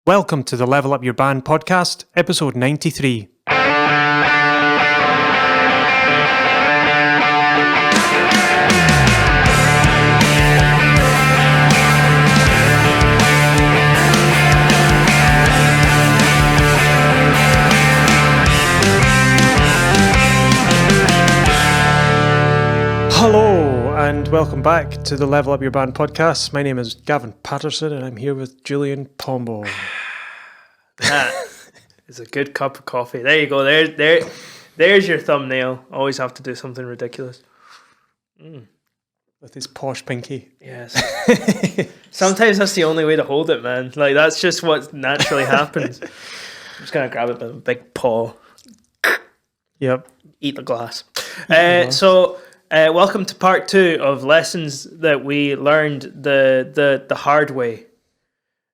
Welcome to the Level Up Your Band podcast, episode 93. Hello and welcome back to the Level Up Your Band podcast. My name is Gavin Patterson and I'm here with Julian Pombo. That is a good cup of coffee. There you go. There's your thumbnail. Always have to do something ridiculous. With his posh pinky. Yes. Sometimes that's the only way to hold it, man. Like, that's just what naturally happens. I'm just going to grab it with a big paw. Yep. Eat the glass. Welcome to part 2 of lessons that we learned the hard way.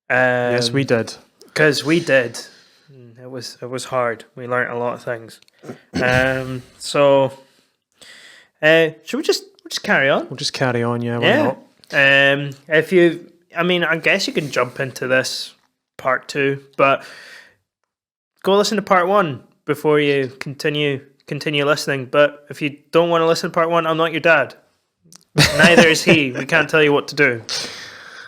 Yes, we did. Because we did. It was hard. We learnt a lot of things. Should we just carry on? We'll just carry on, yeah. Why not? I guess you can jump into this part 2, but go listen to part 1 before you continue listening. But if you don't want to listen to part 1, I'm not your dad. Neither is he. We can't tell you what to do.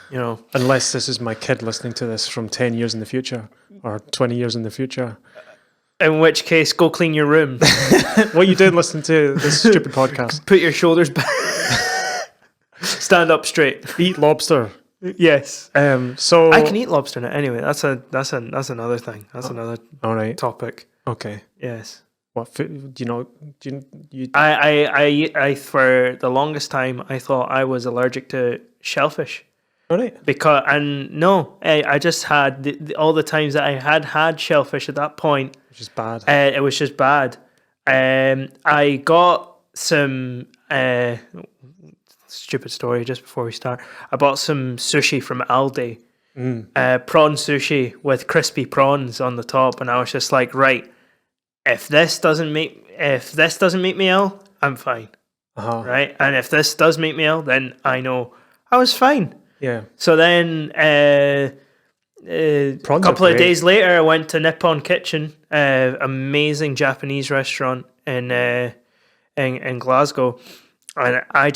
You know, unless this is my kid listening to this from 10 years in the future or 20 years in the future. In which case, go clean your room. Well, you did listen to this stupid podcast. Put your shoulders back. Stand up straight. Eat lobster. Yes. So I can eat lobster now. Anyway, that's another thing. That's another all right topic. Okay. Yes. What food, do you know? I for the longest time I thought I was allergic to shellfish. All right. I just had all the times that I had shellfish at that point. Which is bad. It was just bad. I got some stupid story just before we start. I bought some sushi from Aldi, prawn sushi with crispy prawns on the top, and I was just like, right, if this doesn't make me ill, I'm fine. Right, and if this does make me ill, then I know I was fine. Yeah. So then, a couple of days later, I went to Nippon Kitchen, amazing Japanese restaurant in Glasgow, and I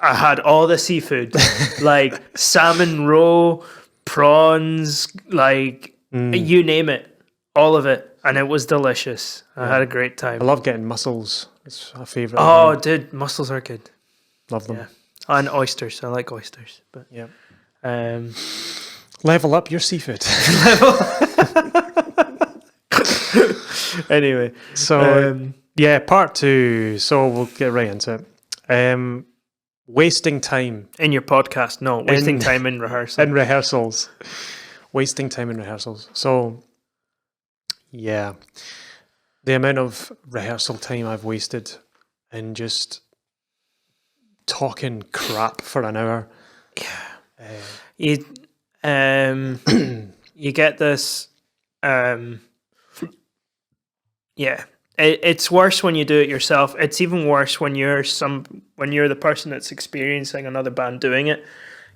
had all the seafood, like salmon roe, prawns, like you name it, all of it, and it was delicious. I had a great time. I love getting mussels. It's a favourite. Oh, dude, mussels are good. Love them. Yeah. And oysters. I like oysters. But yeah. Level up your seafood. Anyway. So, part 2. So we'll get right into it. Wasting time. In your podcast. No, wasting time in rehearsal. In rehearsals. Wasting time in rehearsals. So, yeah. The amount of rehearsal time I've wasted in just talking crap for an hour. Yeah. You get this. It's worse when you do it yourself. It's even worse when you're the person that's experiencing another band doing it,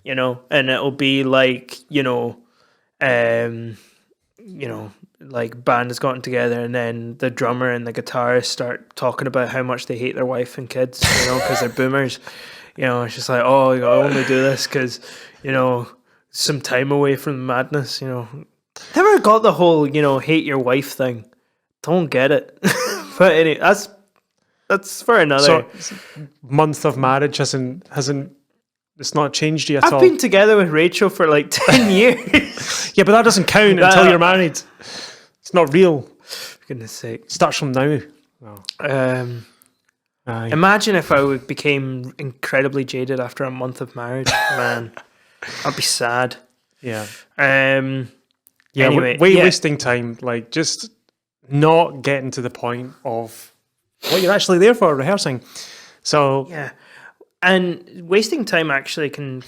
you know, and it'll be like, like band has gotten together and then the drummer and the guitarist start talking about how much they hate their wife and kids, because they're boomers. It's just like, oh, I only do this because, some time away from the madness, Never got the whole, hate your wife thing. Don't get it. But anyway, that's for another. So, month of marriage hasn't it's not changed you at all? I've been together with Rachel for like 10 years. Yeah, but that doesn't count until you're married. It's not real. For goodness sake. It starts from now. Imagine if I became incredibly jaded after a month of marriage. Man, I'd be sad. Yeah. Anyway, wasting time. Like, just not getting to the point of what you're actually there for, rehearsing. So yeah. And wasting time actually can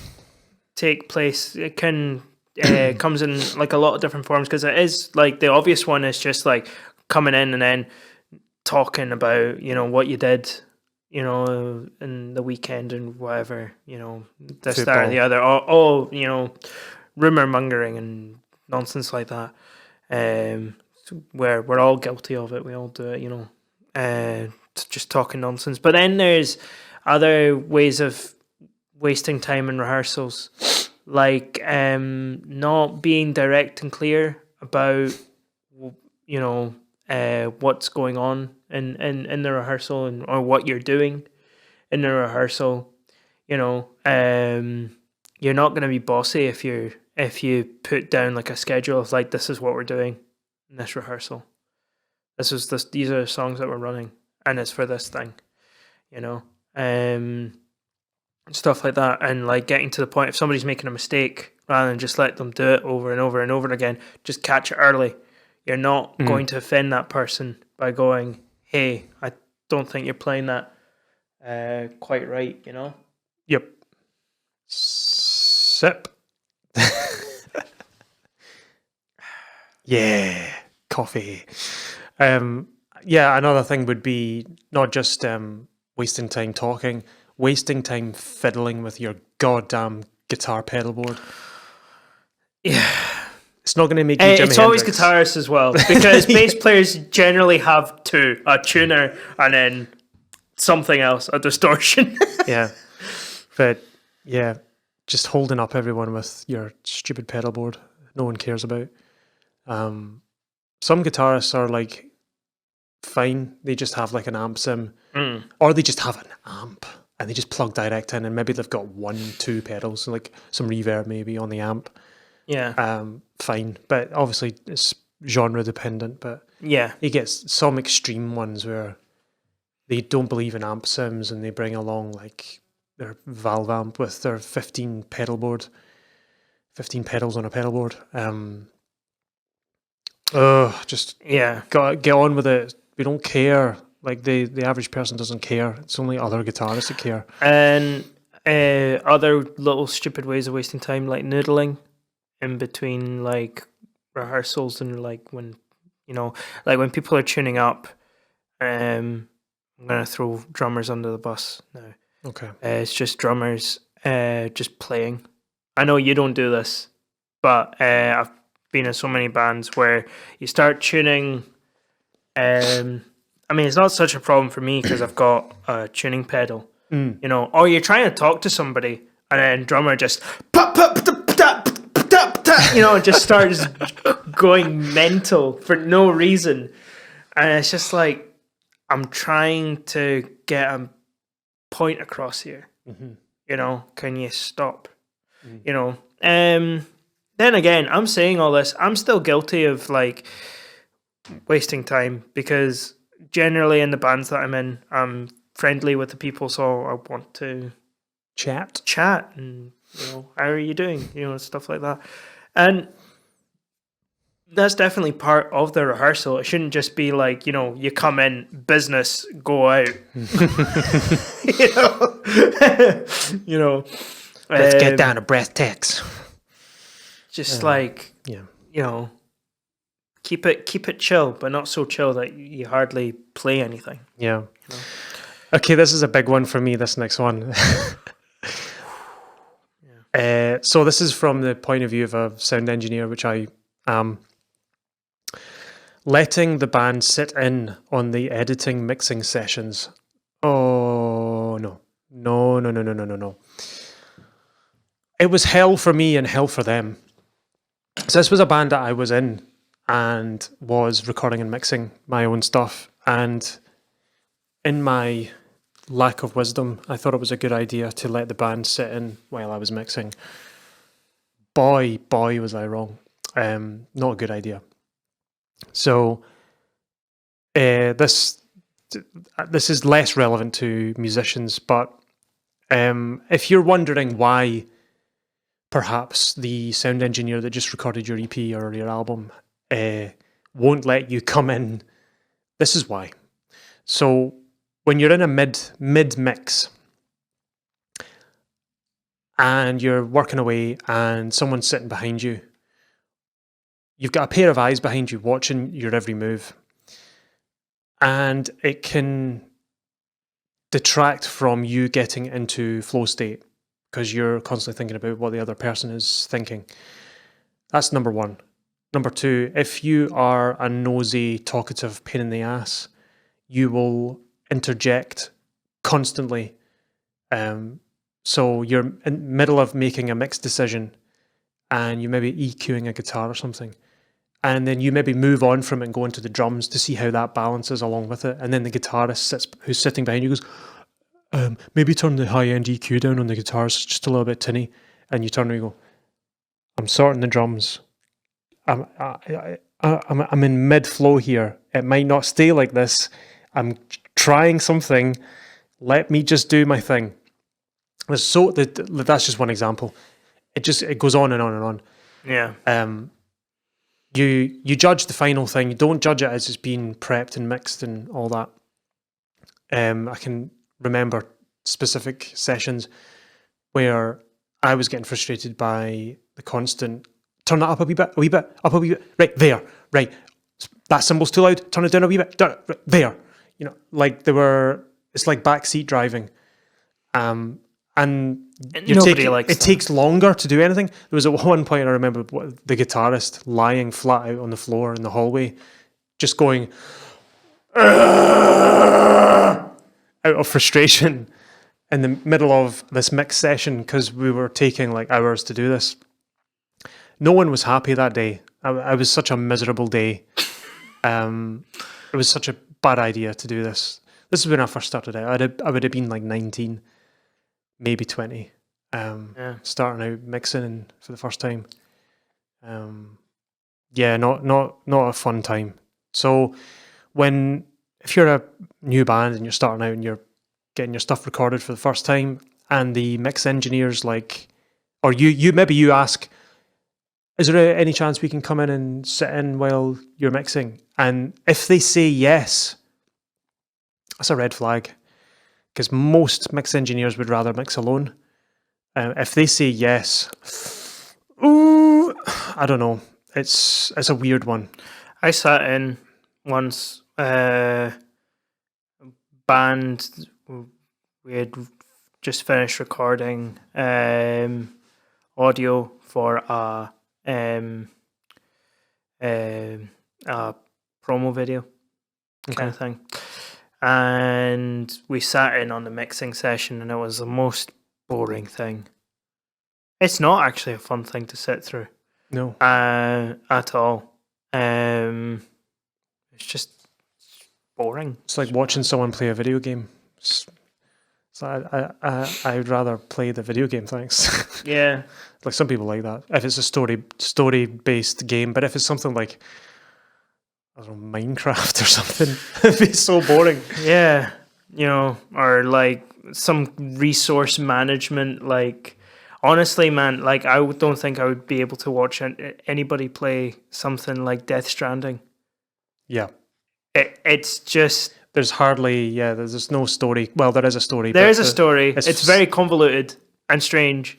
take place. It can comes in like a lot of different forms, because it is like the obvious one is just like coming in and then talking about what you did in the weekend and whatever this, that, or the other. Rumor mongering and nonsense like that, where we're all guilty of it. We all do it, just talking nonsense. But then there's other ways of wasting time in rehearsals, like not being direct and clear about what's going on in the rehearsal or what you're doing in the rehearsal. You're not going to be bossy if you put down like a schedule of like, this is what we're doing in this rehearsal. These are the songs that we're running, and it's for this thing, stuff like that. And like getting to the point, if somebody's making a mistake, rather than just let them do it over and over and over again, just catch it early. You're not going to offend that person by going, hey, I don't think you're playing that quite right, Yep. Sip. Yeah, coffee. Another thing would be not just wasting time talking, wasting time fiddling with your goddamn guitar pedal board. Yeah. It's not going to make you Jimi It's always Hendrix. guitarists as well, because bass players generally have two, a tuner and then something else, a distortion. Yeah. But yeah, just holding up everyone with your stupid pedal board no one cares about. Some guitarists are like fine, they just have like an amp sim, or they just have an amp and they just plug direct in, and maybe they've got 1-2 pedals, like some reverb maybe on the amp. Yeah. Fine, but obviously it's genre dependent. But yeah, you get some extreme ones where they don't believe in amp sims and they bring along like their valve amp with their 15 pedals on a pedal board. Just get on with it. We don't care. Like the average person doesn't care. It's only other guitarists that care. And other little stupid ways of wasting time, like noodling in between like rehearsals, and like when like when people are tuning up. I'm gonna throw drummers under the bus now. Okay. It's just drummers just playing. I know you don't do this, but I've been in so many bands where you start tuning. I mean, it's not such a problem for me because I've got a tuning pedal, or you're trying to talk to somebody and then drummer just just starts going mental for no reason. And it's just like, I'm trying to get a point across here. Can you stop? Then again, I'm saying all this, I'm still guilty of like wasting time, because generally in the bands that I'm in, I'm friendly with the people, so I want to chat and how are you doing, stuff like that. And that's definitely part of the rehearsal. It shouldn't just be like, you come in, business, go out. Let's get down to brass tacks. Just keep it chill, but not so chill that you hardly play anything. Yeah. Okay, this is a big one for me, this next one. So this is from the point of view of a sound engineer, which I am. Letting the band sit in on the editing mixing sessions. Oh, no. No. It was hell for me and hell for them. So this was a band that I was in and was recording and mixing my own stuff. And in my lack of wisdom, I thought it was a good idea to let the band sit in while I was mixing. Boy, was I wrong. Not a good idea. So this is less relevant to musicians, but if you're wondering why perhaps the sound engineer that just recorded your EP or your album won't let you come in, this is why. So when you're in a mid mix and you're working away and someone's sitting behind you, you've got a pair of eyes behind you watching your every move, and it can detract from you getting into flow state because you're constantly thinking about what the other person is thinking. That's number one. Number 2, if you are a nosy, talkative pain in the ass, you will interject constantly. So you're in the middle of making a mix decision and you maybe EQing a guitar or something. And then you maybe move on from it and go into the drums to see how that balances along with it. And then the guitarist who's sitting behind you goes, maybe turn the high-end EQ down on the guitars just a little bit tinny. And you turn and you go, I'm sorting the drums. I'm in mid-flow here. It might not stay like this. I'm trying something. Let me just do my thing. That's just one example. It goes on and on and on. Yeah. You judge the final thing. You don't judge it as it's been prepped and mixed and all that. I can remember specific sessions where I was getting frustrated by the constant turn that up a wee bit, up a wee bit, right there, right. That cymbal's too loud. Turn it down a wee bit, there. Like it's like backseat driving. And nobody likes that. It takes longer to do anything. There was at one point I remember the guitarist lying flat out on the floor in the hallway, just going out of frustration in the middle of this mix session because we were taking like hours to do this. No one was happy that day. I was such a miserable day. It was such a bad idea to do this. This is when I first started out. I would have been like 19, maybe 20. Starting out mixing for the first time. Not a fun time. So if you're a new band and you're starting out and you're getting your stuff recorded for the first time, and the mix engineer's like, or you ask, is there any chance we can come in and sit in while you're mixing? And if they say yes, that's a red flag, because most mix engineers would rather mix alone. If they say yes, I don't know. It's a weird one. I sat in once. Band, we had just finished recording audio for a promo video kind of thing, and we sat in on the mixing session, and it was the most boring thing. It's not actually a fun thing to sit through. No, at all. It's just boring. It's like watching someone play a video game. I'd rather play the video game, thanks. Yeah. Like some people like that. If it's a story-based game, but if it's something like, I don't know, Minecraft or something, it'd be so boring. Yeah. Or like some resource management, like, honestly, man, like I don't think I would be able to watch anybody play something like Death Stranding. Yeah. It's just... There's no story. Well, there is a story. There is a story. It's very convoluted and strange.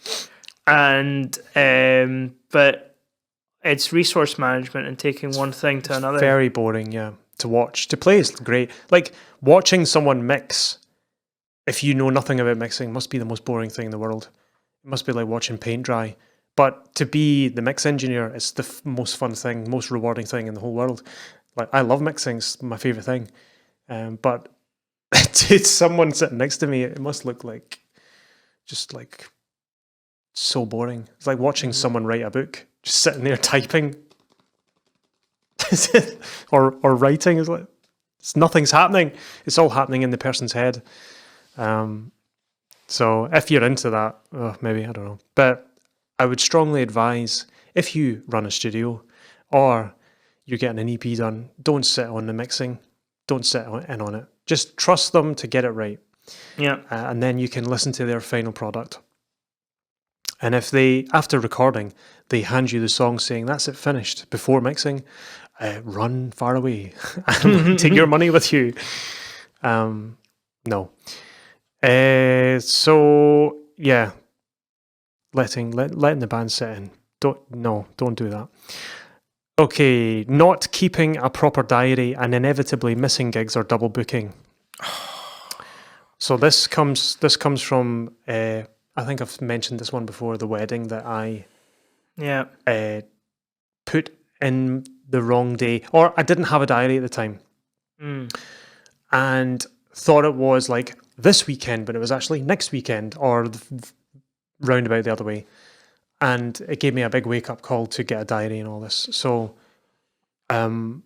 And but it's resource management and taking one thing to another. Very boring, yeah. To watch. To play is great. Like, watching someone mix, if you know nothing about mixing, must be the most boring thing in the world. It must be like watching paint dry. But to be the mix engineer, it's the most fun thing, most rewarding thing in the whole world. Like, I love mixing, it's my favourite thing. But to someone sitting next to me, it must look like just like so boring. It's like watching someone write a book, just sitting there typing or writing. It's like nothing's happening. It's all happening in the person's head. So if you're into that, maybe, I don't know. But I would strongly advise, if you run a studio or you're getting an EP done, don't sit on the mixing. Don't sit in on it. Just trust them to get it right. Yeah. And then you can listen to their final product. And if they, after recording, they hand you the song saying, that's it, finished, before mixing, run far away and take your money with you. No. So, yeah, letting the band sit in. Don't do that. Okay, not keeping a proper diary and inevitably missing gigs or double booking. So this comes from I think I've mentioned this one before, the wedding that I put in the wrong day, or I didn't have a diary at the time, and thought it was like this weekend, but it was actually next weekend, or roundabout the other way. And it gave me a big wake-up call to get a diary and all this. So, and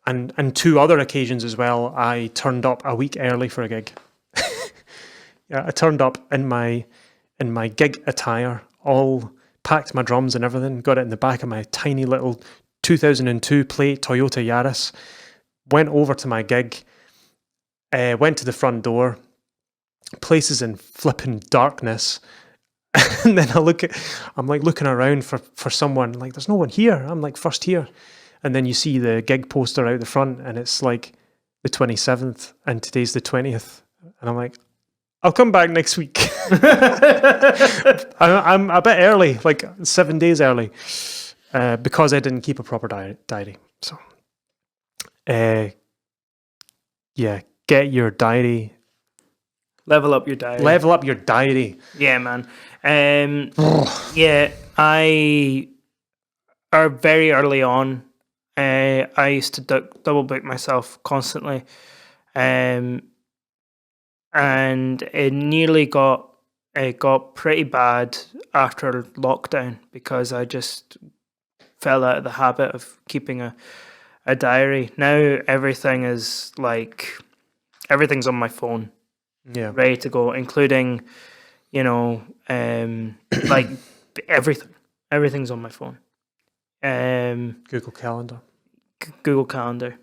2 other occasions as well, I turned up a week early for a gig. Yeah, I turned up in my gig attire, all packed my drums and everything, got it in the back of my tiny little 2002 plate Toyota Yaris, went over to my gig, went to the front door, place is in flipping darkness, and then I'm like looking around for someone, like there's no one here, I'm like first here, and then you see the gig poster out the front and it's like the 27th and today's the 20th, and I'm like, I'll come back next week. I'm a bit early, like 7 days early, because I didn't keep a proper diary. So, yeah, get your diary. Level up your diary. Level up your diary. Yeah, man. Yeah, I are very early on. I used to double book myself constantly. And it nearly got pretty bad after lockdown because I just fell out of the habit of keeping a diary. Now everything's on my phone, ready to go, including, like everything. Everything's on my phone. Google Calendar. Google Calendar.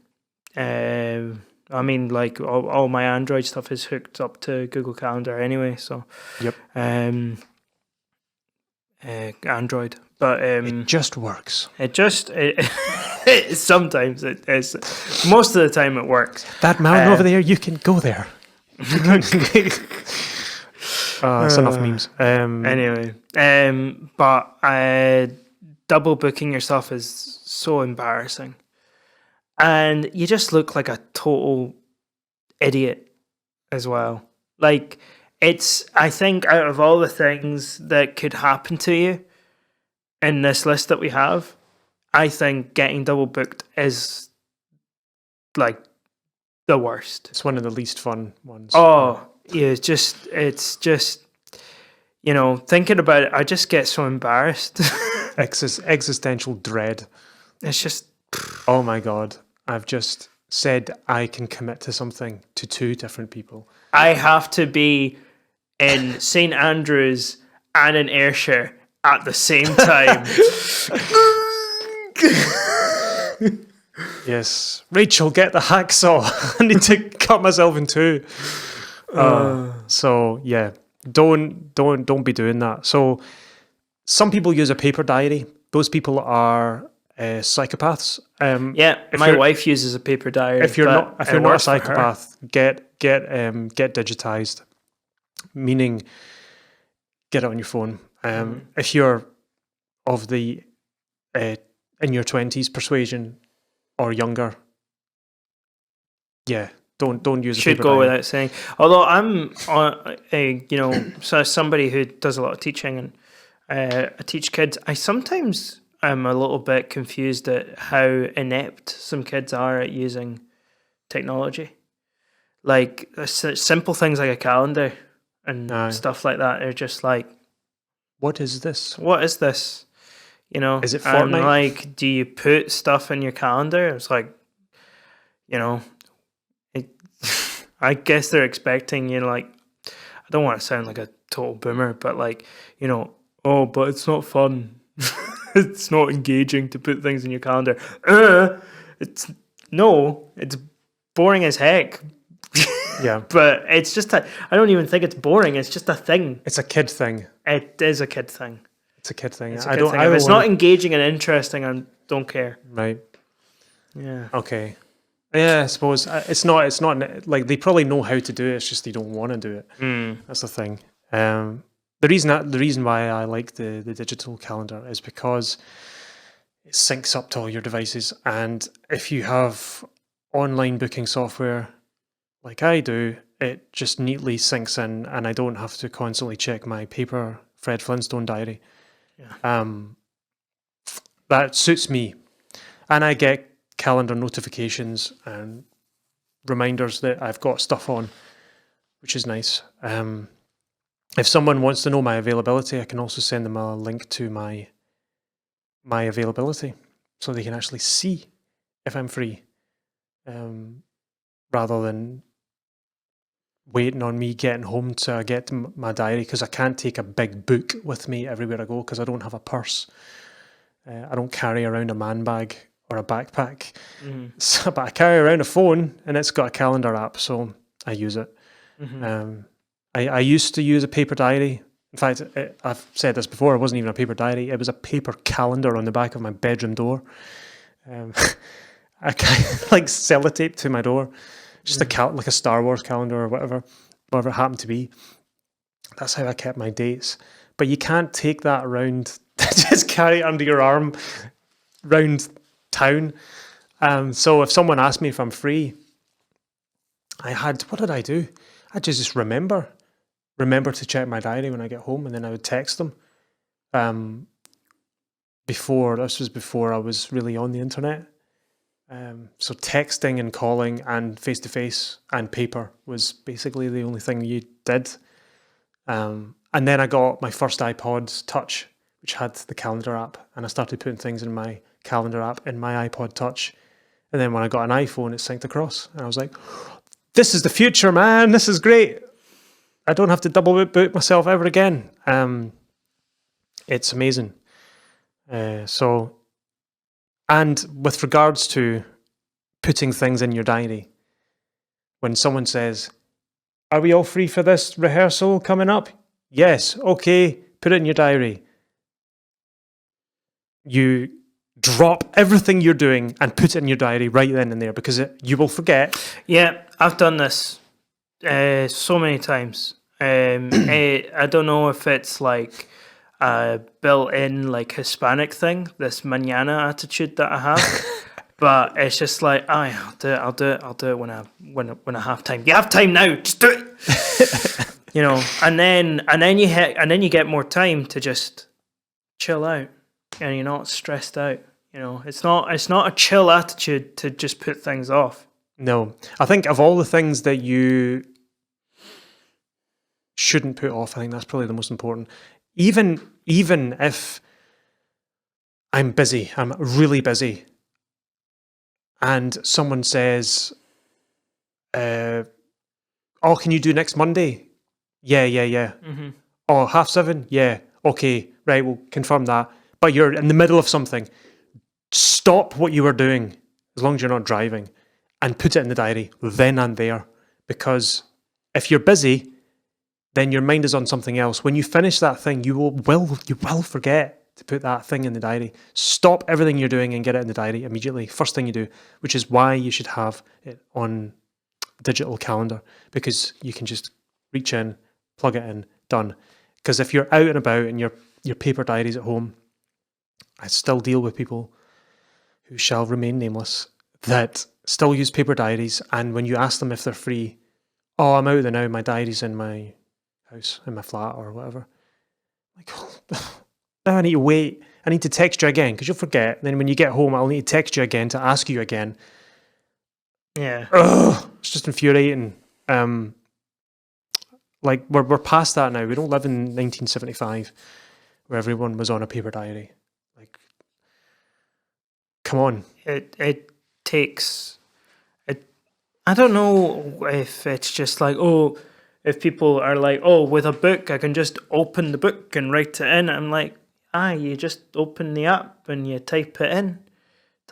I mean, like all my Android stuff is hooked up to Google Calendar anyway. So, yep. Android, but it just works. Sometimes it is. Most of the time, it works. That mountain over there, you can go there. It's enough memes. Anyway, but double booking yourself is so embarrassing. And you just look like a total idiot as well. Like, I think out of all the things that could happen to you in this list that we have, I think getting double booked is like the worst. It's one of the least fun ones. Oh, yeah, it's just, thinking about it, I just get so embarrassed. Existential dread. It's just, oh my God. I've just said I can commit to something to 2 different people. I have to be in St. Andrews and in Ayrshire at the same time. Yes. Rachel, get the hacksaw. I need to cut myself in 2. So yeah, don't be doing that. So some people use a paper diary. Those people are psychopaths. My wife uses a paper diary. If you're not a psychopath, get digitized, meaning get it on your phone. If you're of the in your 20s persuasion or younger, don't use. Should go without saying. Although I'm so as somebody who does a lot of teaching and I teach kids, I'm a little bit confused at how inept some kids are at using technology. Like simple things like a calendar and stuff like that are just like, what is this? What is this? Is it Fortnite? And like, do you put stuff in your calendar? It's like, I guess they're expecting, like, I don't want to sound like a total boomer, but like, but it's not fun. It's not engaging to put things in your calendar. It's boring as heck. Yeah. But it's just I don't even think it's boring. It's just a thing. It's a kid thing. It is a kid thing. It's a kid thing. If it's not engaging and interesting, I don't care. Right. Yeah. Okay. Yeah, I suppose it's not like they probably know how to do it. It's just they don't want to do it. That's the thing. The reason why I like the digital calendar is because it syncs up to all your devices, and if you have online booking software like I do, it just neatly syncs in, and I don't have to constantly check my paper Fred Flintstone diary. Yeah. That suits me. And I get calendar notifications and reminders that I've got stuff on, which is nice. If someone wants to know my availability, I can also send them a link to my availability so they can actually see if I'm free, rather than waiting on me getting home to get to my diary, because I can't take a big book with me everywhere I go because I don't have a purse. I don't carry around a man bag or a backpack. So, but I carry around a phone and it's got a calendar app, so I use it. I used to use a paper diary. In fact, I've said this before, it wasn't even a paper diary, it was a paper calendar on the back of my bedroom door. I kind of like sellotape to my door, just like a Star Wars calendar or whatever it happened to be. That's how I kept my dates. But you can't take that around, just carry it under your arm round town. So if someone asked me if I'm free, what did I do? I just remember to check my diary when I get home, and then I would text them. This was before I was really on the internet. So texting and calling and face-to-face and paper was basically the only thing you did. And then I got my first iPod Touch, which had the calendar app, and I started putting things in my calendar app in my iPod Touch. And then when I got an iPhone, it synced across. And I was like, this is the future, man. This is great. I don't have to double boot myself ever again. It's amazing. And with regards to putting things in your diary, when someone says, are we all free for this rehearsal coming up? Yes. Okay. Put it in your diary. You drop everything you're doing and put it in your diary right then and there, because you will forget. Yeah, I've done this so many times. I don't know if it's like a built-in like Hispanic thing, this mañana attitude that I have, but it's just like, I'll do it when I have time. You have time now, just do it. And then you get more time to just chill out, and you're not stressed out. It's not a chill attitude to just put things off. No, I think of all the things that you shouldn't put off, I think that's probably the most important. Even if I'm busy, I'm really busy, and someone says, "Oh, can you do next Monday?" Yeah. Mm-hmm. Oh, 7:30? Yeah. Okay, right, we'll confirm that. But you're in the middle of something. Stop what you are doing, as long as you're not driving, and put it in the diary then and there. Because if you're busy, then your mind is on something else. When you finish that thing, you will forget to put that thing in the diary. Stop everything you're doing and get it in the diary immediately. First thing you do, which is why you should have it on digital calendar, because you can just reach in, plug it in, done. Because if you're out and about and your paper diary's at home, I still deal with people who shall remain nameless that still use paper diaries, and when you ask them if they're free, oh, I'm out there now, my diary's in my house, in my flat or whatever. Like, now I need to wait. I need to text you again because you'll forget. Then when you get home, I'll need to text you again to ask you again. Yeah. Ugh, it's just infuriating. Like we're past that now. We don't live in 1975 where everyone was on a paper diary. Like, come on. It takes. I don't know if it's just like, oh, if people are like, oh, with a book, I can just open the book and write it in. I'm like, you just open the app and you type it in.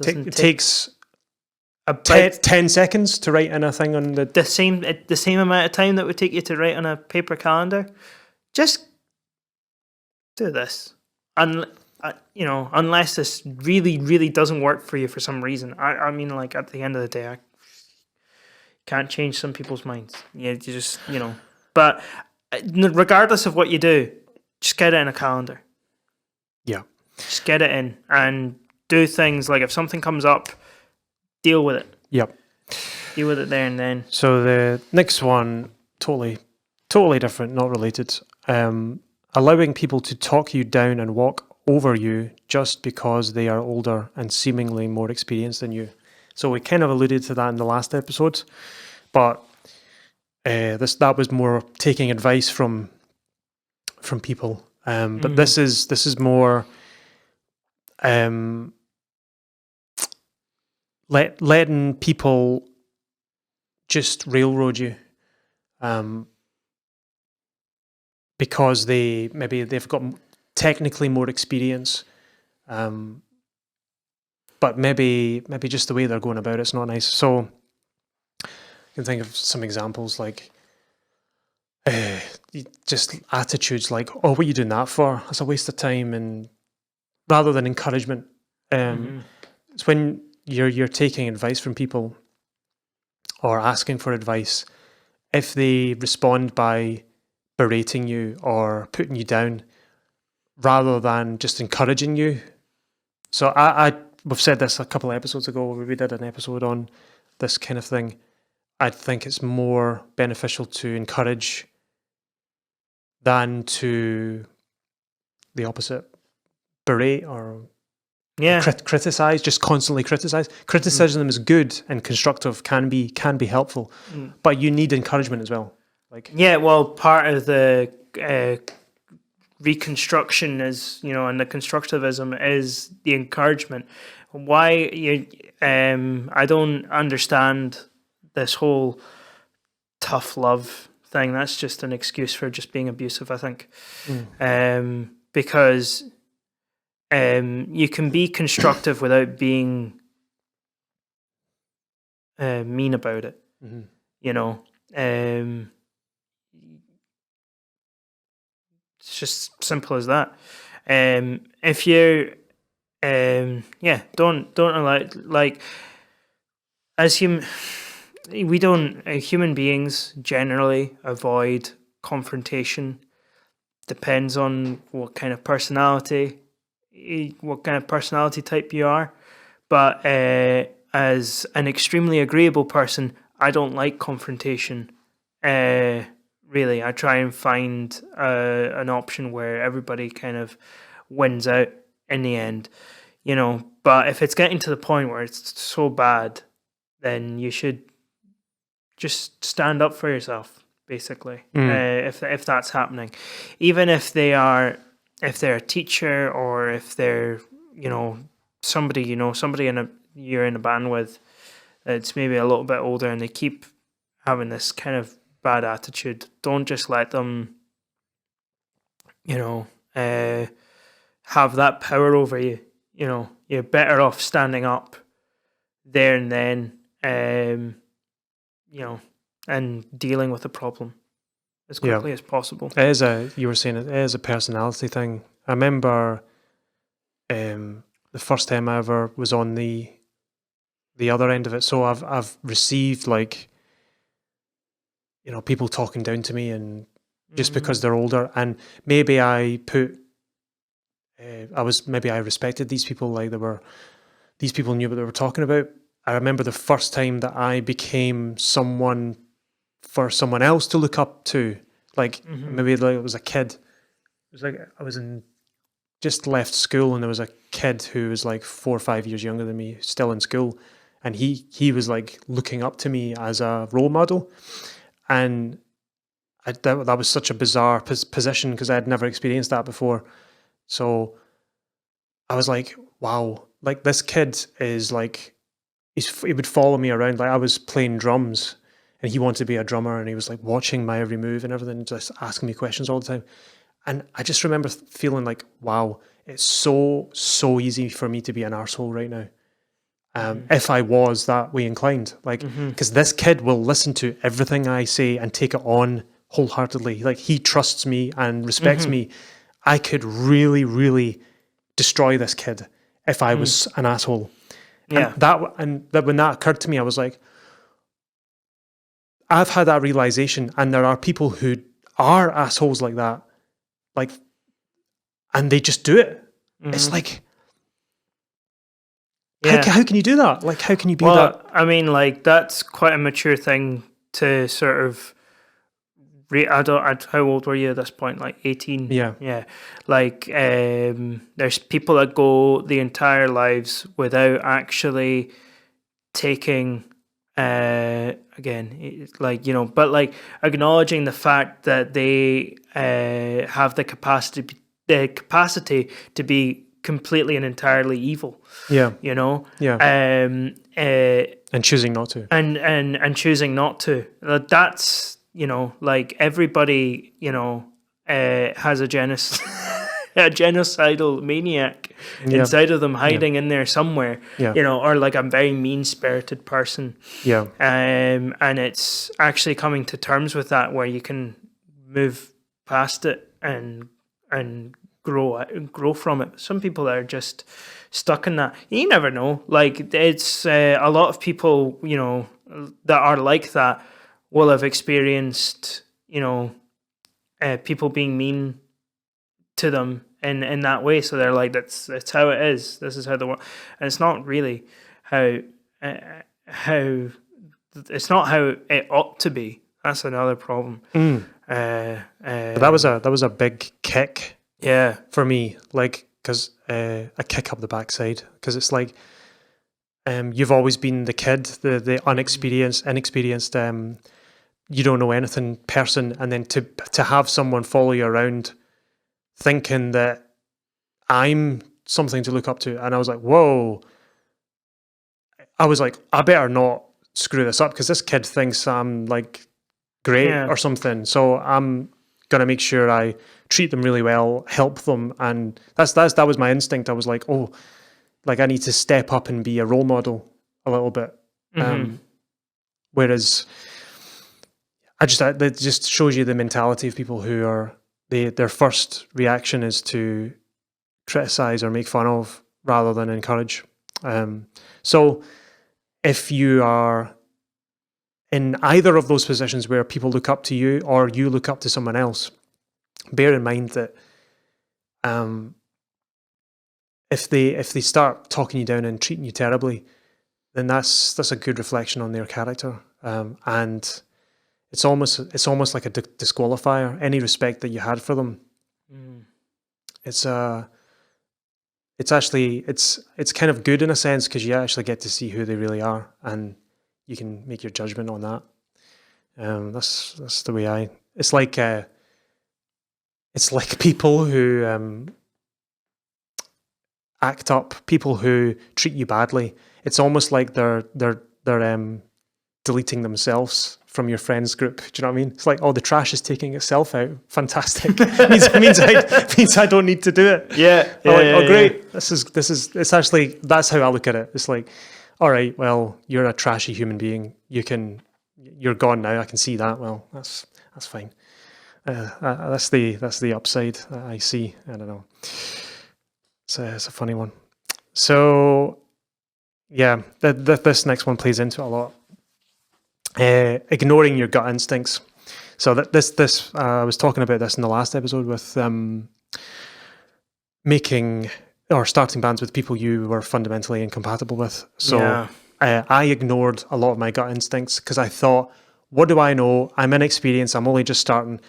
It takes about 10 seconds to write in a thing on the same amount of time that would take you to write on a paper calendar. Just do this. Unless this really, really doesn't work for you for some reason. I mean, like, at the end of the day, I can't change some people's minds. Yeah, you just, But regardless of what you do, just get it in a calendar. Yeah. Just get it in and do things like if something comes up, deal with it. Yep. Deal with it there and then. So the next one, totally different, not related. Allowing people to talk you down and walk over you just because they are older and seemingly more experienced than you. So we kind of alluded to that in the last episode, but that was more taking advice from people. But this is more letting people just railroad you, because they've got technically more experience, but maybe just the way they're going about it's not nice. So I can think of some examples like just attitudes like, "Oh, what are you doing that for? That's a waste of time," and rather than encouragement. It's when you're taking advice from people or asking for advice. If they respond by berating you or putting you down, rather than just encouraging you. So we've said this a couple of episodes ago. We did an episode on this kind of thing. I think it's more beneficial to encourage than to the opposite, berate or criticize. Just constantly criticize. Criticism is good and constructive, can be helpful, but you need encouragement as well. Part of the reconstruction is, and the constructivism is the encouragement. Why I don't understand this whole tough love thing. That's just an excuse for just being abusive, I think. Because you can be constructive without being mean about it. It's just simple as that. If you, don't allow, like, as human beings generally avoid confrontation. Depends on what kind of personality type you are. But as an extremely agreeable person, I don't like confrontation. Really, I try and find an option where everybody kind of wins out in the end, But if it's getting to the point where it's so bad, then you should just stand up for yourself, basically. If that's happening, even if they're a teacher or if they're somebody you're in a band with that's maybe a little bit older and they keep having this kind of bad attitude, don't just let them have that power over you. You're better off standing up there and then, and dealing with the problem as quickly as possible. You were saying it is a personality thing. I remember the first time I ever was on the other end of it. So I've received people talking down to me, and just because they're older, and maybe I respected these people, like these people knew what they were talking about. I remember the first time that I became someone for someone else to look up to, maybe it was a kid. It was like I was just left school, and there was a kid who was like 4 or 5 years younger than me, still in school, and he was like looking up to me as a role model. And that was such a bizarre position because I had never experienced that before. So I was like, wow, like this kid is like, he would follow me around. Like I was playing drums and he wanted to be a drummer, and he was like watching my every move and everything, just asking me questions all the time. And I just remember feeling like, wow, it's so easy for me to be an arsehole right now. If I was that way inclined, because this kid will listen to everything I say and take it on wholeheartedly. Like he trusts me and respects me. I could really, really destroy this kid if I was an asshole. Yeah. And when that occurred to me, I was like, I've had that realization, and there are people who are assholes like that, and they just do it. It's like, how can you do that? Like, how can you be that? I mean, like, that's quite a mature thing to sort of how old were you at this point? Like 18? Yeah. Yeah. Like, there's people that go the entire lives without actually taking, again, like, but like acknowledging the fact that they have the capacity to be completely and entirely evil. Yeah. Yeah. And choosing not to. And choosing not to. That's, like everybody, has a genocidal maniac inside of them hiding in there somewhere, or like a very mean-spirited person. Yeah. And it's actually coming to terms with that, where you can move past it and grow from it. Some people are just stuck in that. You never know. Like, it's a lot of people, that are like that will have experienced, people being mean to them in that way. So they're like, that's how it is. This is how the world. And it's not really how it's not how it ought to be. That's another problem. That was a big kick. Yeah, for me, like, because a kick up the backside, because it's like, you've always been the kid, the inexperienced, you don't know anything person, and then to have someone follow you around, thinking that I'm something to look up to, and I was like, whoa. I was like, I better not screw this up, because this kid thinks I'm like great or something. So I'm gonna make sure I treat them really well, help them, and that was my instinct. I was like, oh, like I need to step up and be a role model a little bit. Whereas that just shows you the mentality of people who are their first reaction is to criticize or make fun of rather than encourage. So if you are in either of those positions where people look up to you or you look up to someone else, bear in mind that if they start talking you down and treating you terribly, then that's a good reflection on their character, and it's almost like a disqualifier. Any respect that you had for them, it's kind of good in a sense, because you actually get to see who they really are, and you can make your judgment on that. That's the way it's like people who act up, people who treat you badly. It's almost like they're deleting themselves from your friends group. Do you know what I mean? It's like, oh, the trash is taking itself out. Fantastic. means I don't need to do it. Oh, great. This is it's actually, that's how I look at it. It's like, all right, well, you're a trashy human being. You're gone now. I can see that. Well, that's fine. That's the upside that I see. I don't know. It's a funny one. So yeah, this next one plays into it a lot. Ignoring your gut instincts. So this I was talking about this in the last episode with making or starting bands with people you were fundamentally incompatible with. So I ignored a lot of my gut instincts because I thought, what do I know? I'm inexperienced. I'm only just starting.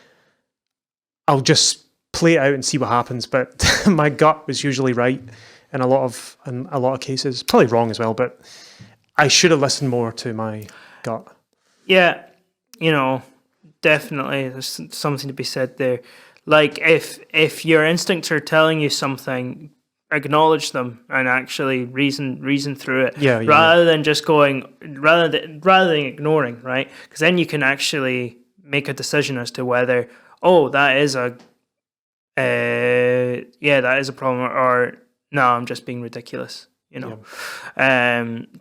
I'll just play it out and see what happens. But my gut was usually right in a lot of cases. Probably wrong as well, but I should have listened more to my gut. Yeah, definitely there's something to be said there. Like if your instincts are telling you something, acknowledge them and actually reason through it. Rather than just rather than ignoring, right? Because then you can actually make a decision as to whether, oh, that is a problem, or no, I'm just being ridiculous.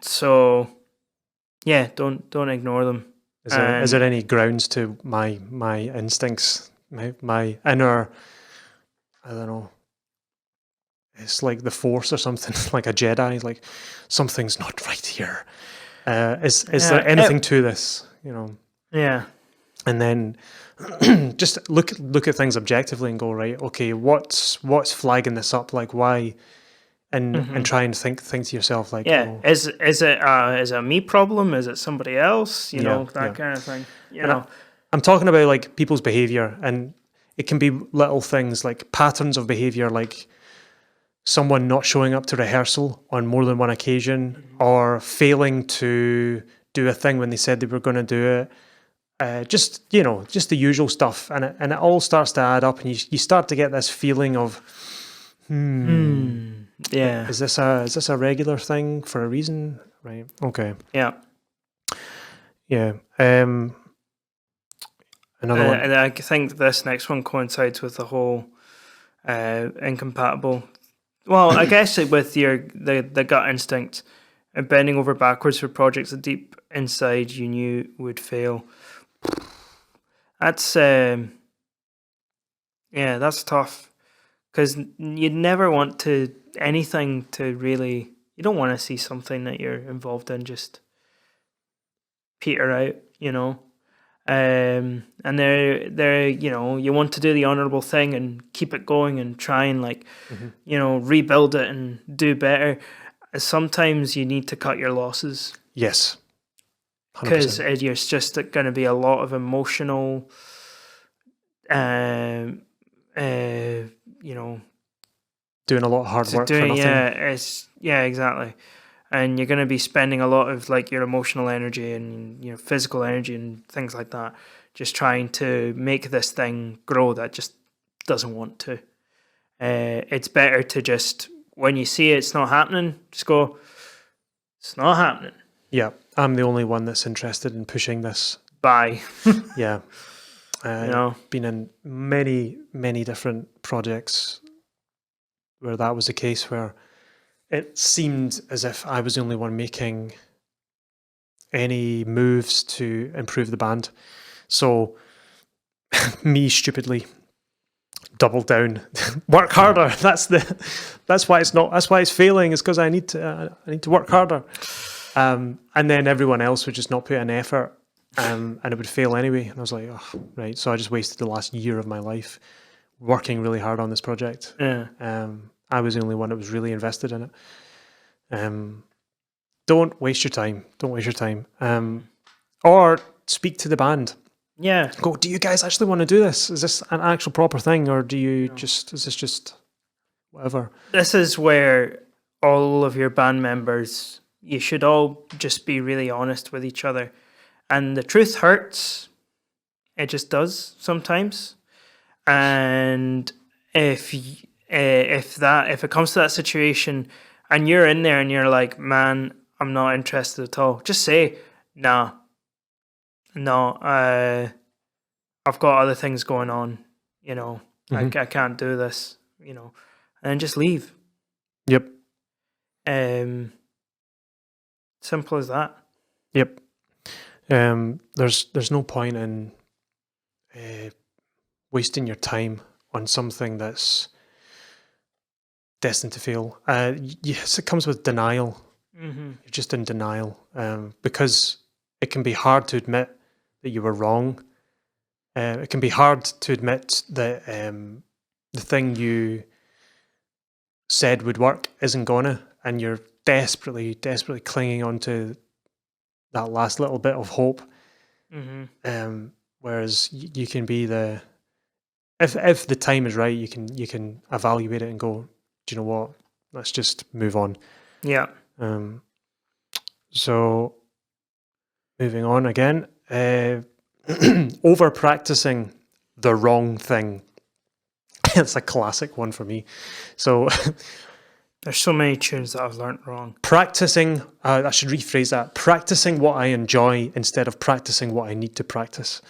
So yeah, don't ignore them. Is there any grounds to my instincts, my inner, I don't know, it's like the Force or something, like a Jedi, like something's not right here. Is there anything to this? Yeah. And then just look at things objectively and go, right, okay, what's flagging this up? Like, why? And try and think to yourself, like, is it a me problem? Is it somebody else? That kind of thing. I'm talking about like people's behavior, and it can be little things like patterns of behavior, like someone not showing up to rehearsal on more than one occasion, or failing to do a thing when they said they were going to do it. Just the usual stuff, and it all starts to add up, and you start to get this feeling of, yeah, is this a regular thing for a reason? Right. Okay. Yeah. Yeah. Another one. And I think this next one coincides with the whole incompatible. Well, I guess with the gut instinct, bending over backwards for projects that deep inside you knew would fail. That's that's tough, because you'd never want anything to really. You don't want to see something that you're involved in just peter out, and they're you want to do the honorable thing and keep it going and try and rebuild it and do better. Sometimes you need to cut your losses. Yes. Because it's just going to be a lot of emotional, doing a lot of hard work for nothing. Exactly. And you're going to be spending a lot of like your emotional energy and physical energy and things like that, just trying to make this thing grow that just doesn't want to. It's better to just, when you see it's not happening, just go, it's not happening. Yeah, I'm the only one that's interested in pushing this. Bye. Yeah. Been in many, many different projects where that was the case, where it seemed as if I was the only one making any moves to improve the band. So me stupidly doubled down, work harder. That's why it's failing. It's because I need to work harder. And then everyone else would just not put in effort, and it would fail anyway. And I was like, oh, right. So I just wasted the last year of my life working really hard on this project. Yeah. I was the only one that was really invested in it. Don't waste your time. Don't waste your time. Or speak to the band. Yeah. Go, do you guys actually want to do this? Is this an actual proper thing, or is this just whatever? This is where all of your band members, you should all just be really honest with each other. And the truth hurts. It just does sometimes. And if it comes to that situation and you're in there and you're like, man, I'm not interested at all, just say, no, I've got other things going on, I can't do this, and then just leave. Yep. Simple as that. Yep. There's no point in wasting your time on something that's destined to fail. Yes, it comes with denial. Mm-hmm. You're just in denial, because it can be hard to admit that you were wrong. It can be hard to admit that the thing you said would work isn't gonna, and you're desperately clinging on to that last little bit of hope. Mm-hmm. Whereas you can be if the time is right, you can evaluate it and go, do you know what? Let's just move on. Yeah. So moving on again, over practicing the wrong thing. It's a classic one for me. So there's so many tunes that I've learnt wrong. Practicing, I should rephrase that. Practicing what I enjoy instead of practicing what I need to practice.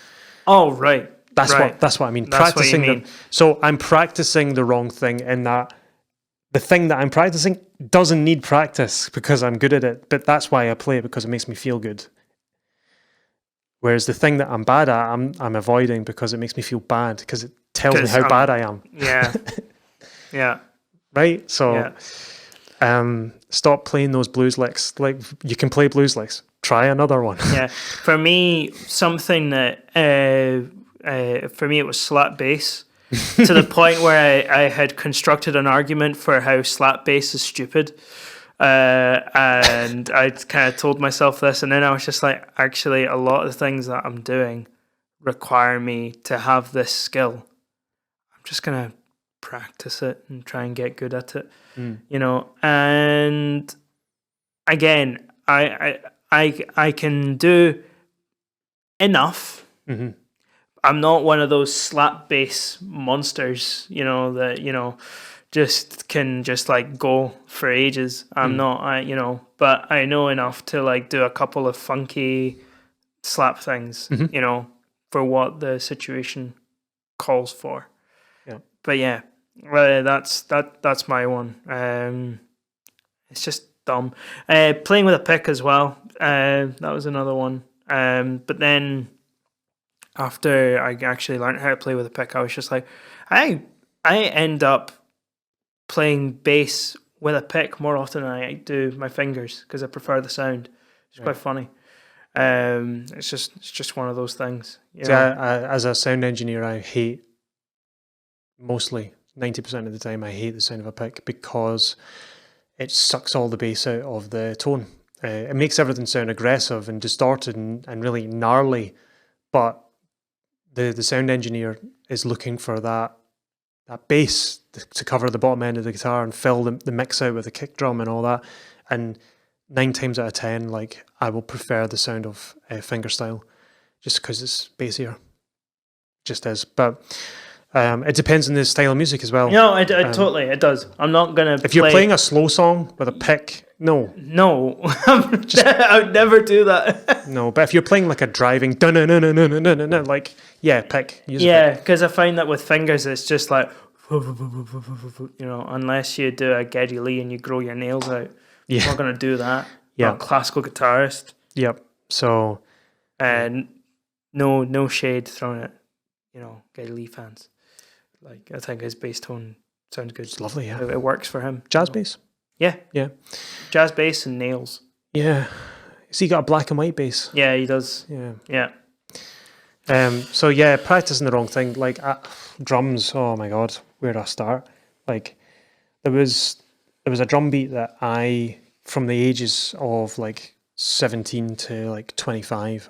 Oh, right. That's what I mean. That's practicing what you mean. So I'm practicing the wrong thing in that the thing that I'm practicing doesn't need practice because I'm good at it, but that's why I play it, because it makes me feel good. Whereas the thing that I'm bad at, I'm avoiding because it makes me feel bad, because it tells me how bad I am. Yeah. Yeah. Right? So stop playing those blues licks. Like, you can play blues licks. Try another one. Yeah. For me, something that for me it was slap bass. To the point where I had constructed an argument for how slap bass is stupid. And I kind of told myself this, and then I was just like, actually, a lot of the things that I'm doing require me to have this skill, I'm just going to practice it and try and get good at it, you know. And again, I can do enough. I'm not one of those slap bass monsters, you know, that, you know, just can just like go for ages. I'm not, you know, but I know enough to like do a couple of funky slap things, you know, for what the situation calls for. Yeah. But yeah, that's my one. It's just dumb. Playing with a pick as well. That was another one. But then after I actually learned how to play with a pick, I was just like, I end up playing bass with a pick more often than I do my fingers because I prefer the sound. It's quite funny. It's just one of those things. See, as a sound engineer, I hate, mostly 90% of the time, I hate the sound of a pick because it sucks all the bass out of the tone. It makes everything sound aggressive and distorted and really gnarly, but the sound engineer is looking for that bass to cover the bottom end of the guitar and fill the mix out with the kick drum and all that. And 9 times out of 10, like, I will prefer the sound of fingerstyle just because it's bassier. Just is. But it depends on the style of music as well. No, it totally, it does. I'm not going to If you're playing a slow song with a pick, no. No, I would never do that. No, but if you're playing like a driving dun-dun-dun-dun-dun-dun-dun, like, yeah, pick. Yeah, because I find that with fingers, it's just like, you know, unless you do a Geddy Lee and you grow your nails out. Yeah. I'm not going to do that. Yeah. Not a classical guitarist. Yep. So. And no shade thrown at, you know, Geddy Lee fans. Like, I think his bass tone sounds good. It's lovely, yeah. It works for him. Jazz bass? Yeah. Yeah. Jazz bass and nails. Yeah. Has he got a black and white bass? Yeah, he does. Yeah. Yeah. So yeah, practicing the wrong thing. Like drums, oh my god, where do I start? Like there was a drum beat that I, from the ages of like 17 to like 25,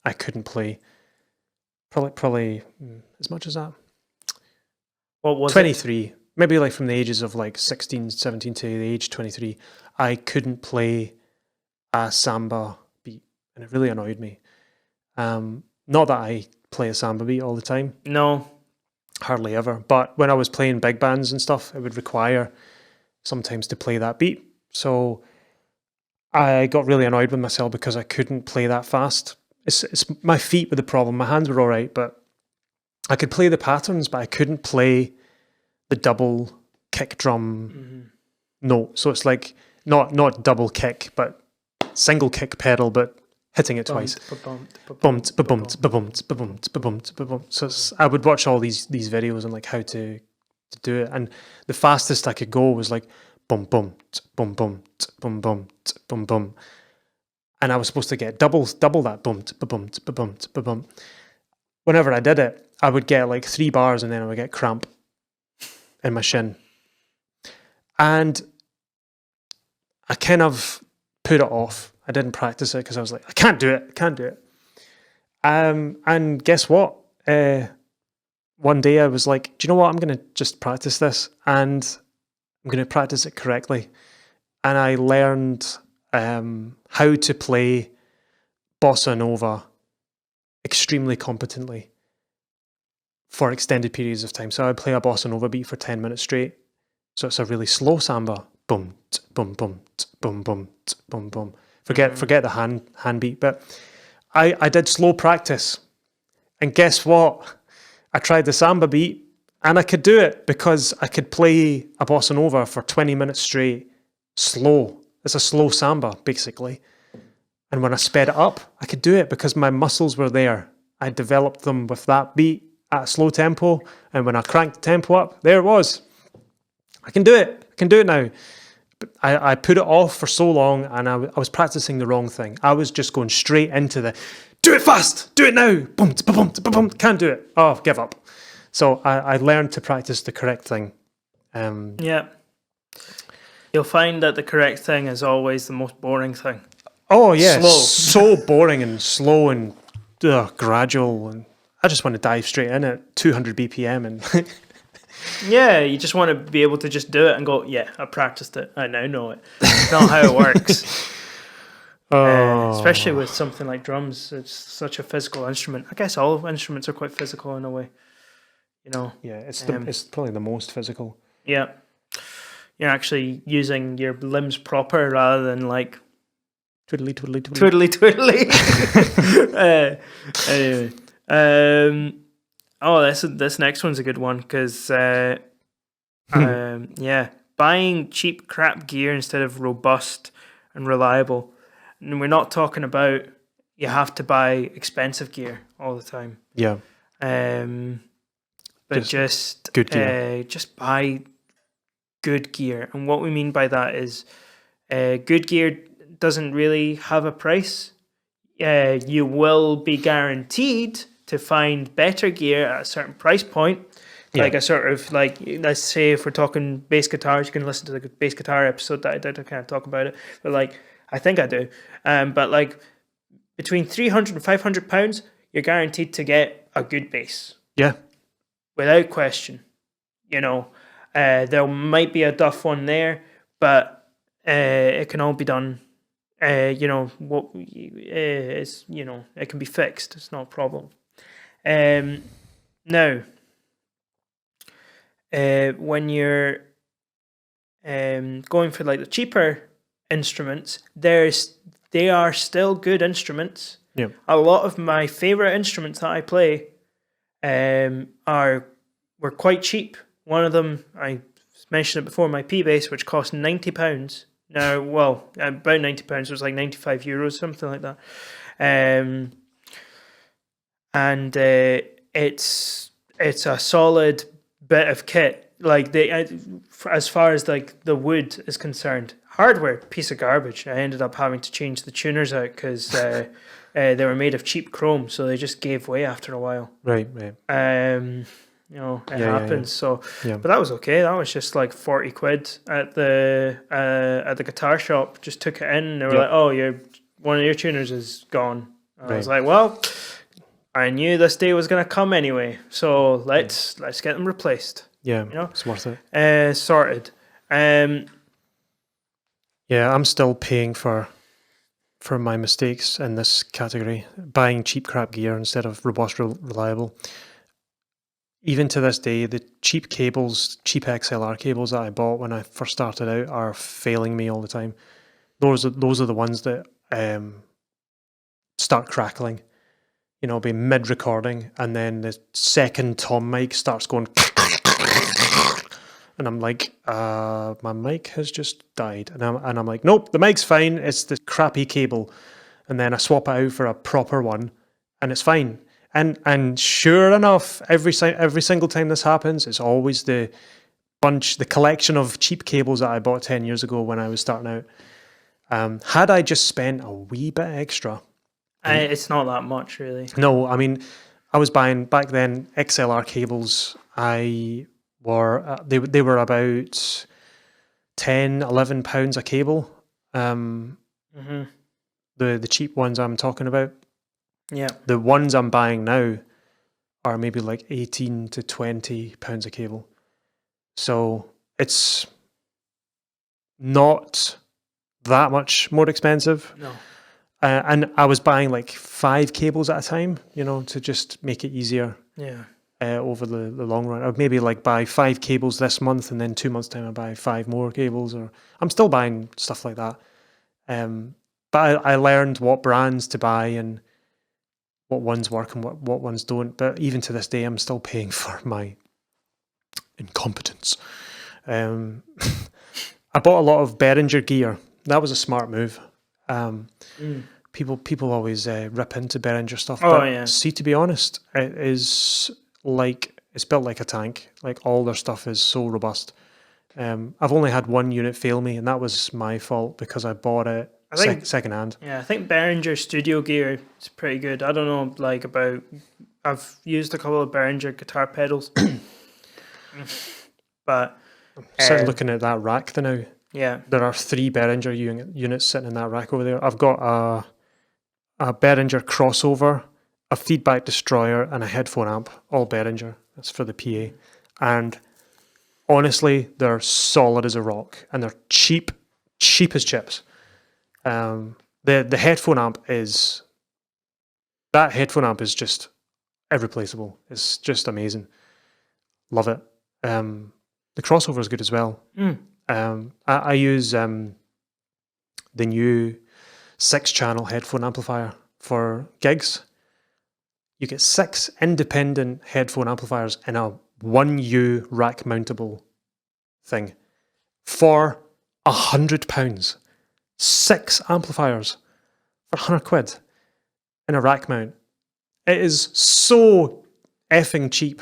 I couldn't play. Probably as much as that. What was 23. It? Maybe like from the ages of like 16, 17 to the age 23, I couldn't play a samba beat, and it really annoyed me. Not that I play a samba beat all the time. No. Hardly ever. But when I was playing big bands and stuff, it would require sometimes to play that beat. So I got really annoyed with myself because I couldn't play that fast. It's my feet were the problem. My hands were all right, but I could play the patterns, but I couldn't play the double kick drum note. So it's like not double kick, but single kick pedal, but hitting it twice. Bumped, ba-bumped, ba-bumped, ba-bumped, ba-bumped, ba-bumped. So I would watch all these videos on like how to do it, and the fastest I could go was like bum bum bum bum bum bum bum bum, and I was supposed to get double that bumped, ba-bumped, ba-bumped, ba-bump. Whenever I did it, I would get like 3 bars, and then I would get cramp in my shin, and I kind of put it off. I didn't practice it because I was like, I can't do it. And guess what? One day I was like, do you know what? I'm going to just practice this, and I'm going to practice it correctly. And I learned how to play bossa nova extremely competently for extended periods of time. So I play a bossa nova beat for 10 minutes straight. So it's a really slow samba. Boom, boom, boom, boom, boom, boom, boom. Forget the hand beat, but I did slow practice, and guess what? I tried the samba beat, and I could do it because I could play a bossa nova for 20 minutes straight, slow. It's a slow samba, basically. And when I sped it up, I could do it because my muscles were there. I developed them with that beat at a slow tempo, and when I cranked the tempo up, there it was. I can do it. I can do it now. I put it off for so long, and I was practicing the wrong thing. I was just going straight into the, do it fast, do it now, boom, boom, boom, can't do it. Oh, give up. So I learned to practice the correct thing. Yeah. You'll find that the correct thing is always the most boring thing. Oh, yeah. Slow. So boring and slow and gradual, and I just want to dive straight in at 200 BPM and Yeah, you just want to be able to just do it and go, yeah, I practiced it. I now know it. It's not how it works. Especially with something like drums. It's such a physical instrument. I guess all instruments are quite physical in a way. Yeah, it's probably the most physical. Yeah. You're actually using your limbs proper rather than like twiddly. Anyway. This next one's a good one because buying cheap crap gear instead of robust and reliable. And we're not talking about you have to buy expensive gear all the time. Yeah. But just good gear. Just buy good gear. And what we mean by that is good gear doesn't really have a price. You will be guaranteed to find better gear at a certain price point. Yeah. Like a sort of like, let's say if we're talking bass guitars, you can listen to the bass guitar episode that I did. I can't talk about it, but like, I think I do. But like between 300 and 500 pounds, you're guaranteed to get a good bass. Yeah. Without question. There might be a duff one there, but it can all be done. It can be fixed. It's not a problem. Now, when you're going for like the cheaper instruments, they are still good instruments. Yeah. A lot of my favorite instruments that I play were quite cheap. One of them, I mentioned it before, my P bass, which cost £90. Now, well, about £90, it was like €95, something like that. And it's a solid bit of kit. Like as far as like the wood is concerned, hardware piece of garbage. I ended up having to change the tuners out because they were made of cheap chrome, so they just gave way after a while. Right. It happens. So, yeah. But that was okay. That was just like 40 quid at the guitar shop. Just took it in, and they were like, "Oh, one of your tuners is gone." I was like, "Well, I knew this day was going to come anyway, so let's get them replaced." Yeah, it's worth it. Sorted. Yeah, I'm still paying for my mistakes in this category, buying cheap crap gear instead of robust, reliable. Even to this day, the cheap XLR cables that I bought when I first started out are failing me all the time. Those are the ones that start crackling, be mid-recording, and then the second tom mic starts going and I'm like, my mic has just died. And I'm like, nope, the mic's fine, it's the crappy cable. And then I swap it out for a proper one, and it's fine. And sure enough, every single time this happens, it's always the collection of cheap cables that I bought 10 years ago when I was starting out. Had I just spent a wee bit extra, it's not that much, really. No, I mean, I was buying back then XLR cables. They were about £10-11 a cable. The cheap ones I'm talking about. Yeah. The ones I'm buying now are maybe like £18 to £20 a cable. So it's not that much more expensive. No. And I was buying like 5 cables at a time, to just make it easier. Yeah. Over the long run. I'd maybe like buy 5 cables this month, and then 2 months' time I buy 5 more cables. Or I'm still buying stuff like that. But I learned what brands to buy and what ones work and what ones don't. But even to this day, I'm still paying for my incompetence. I bought a lot of Behringer gear. That was a smart move. People always rip into Behringer stuff. But see, to be honest, it's built like a tank. Like all their stuff is so robust. I've only had one unit fail me, and that was my fault because I bought it secondhand. Yeah, I think Behringer studio gear is pretty good. I don't know, I've used a couple of Behringer guitar pedals, but I'm sitting looking at that rack now. Yeah, there are 3 Behringer units sitting in that rack over there. I've got a Behringer crossover, a feedback destroyer, and a headphone amp, all Behringer. That's for the PA. And honestly, they're solid as a rock, and they're cheap as chips. The headphone amp is just irreplaceable. It's just amazing. Love it. The crossover is good as well. I use the new 6-channel headphone amplifier for gigs. You get 6 independent headphone amplifiers in a 1U rack mountable thing for £100. 6 amplifiers for £100 in a rack mount. It is so effing cheap.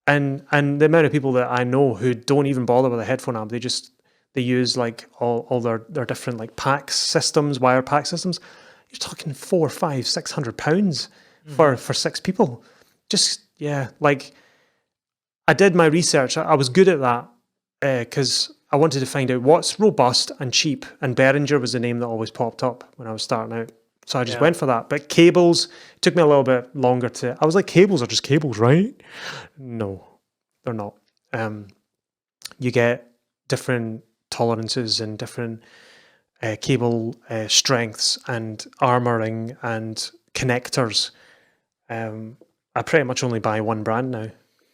And the amount of people that I know who don't even bother with a headphone amp, they use like all their different like pack systems, wire pack systems. You're talking £400, £500, £600 for 6 people. Just like I did my research. I was good at that because I wanted to find out what's robust and cheap. And Behringer was the name that always popped up when I was starting out. So I just went for that. But cables, it took me a little bit longer to... I was like, cables are just cables, right? No, they're not. You get different tolerances and different cable strengths and armoring and connectors. I pretty much only buy one brand now.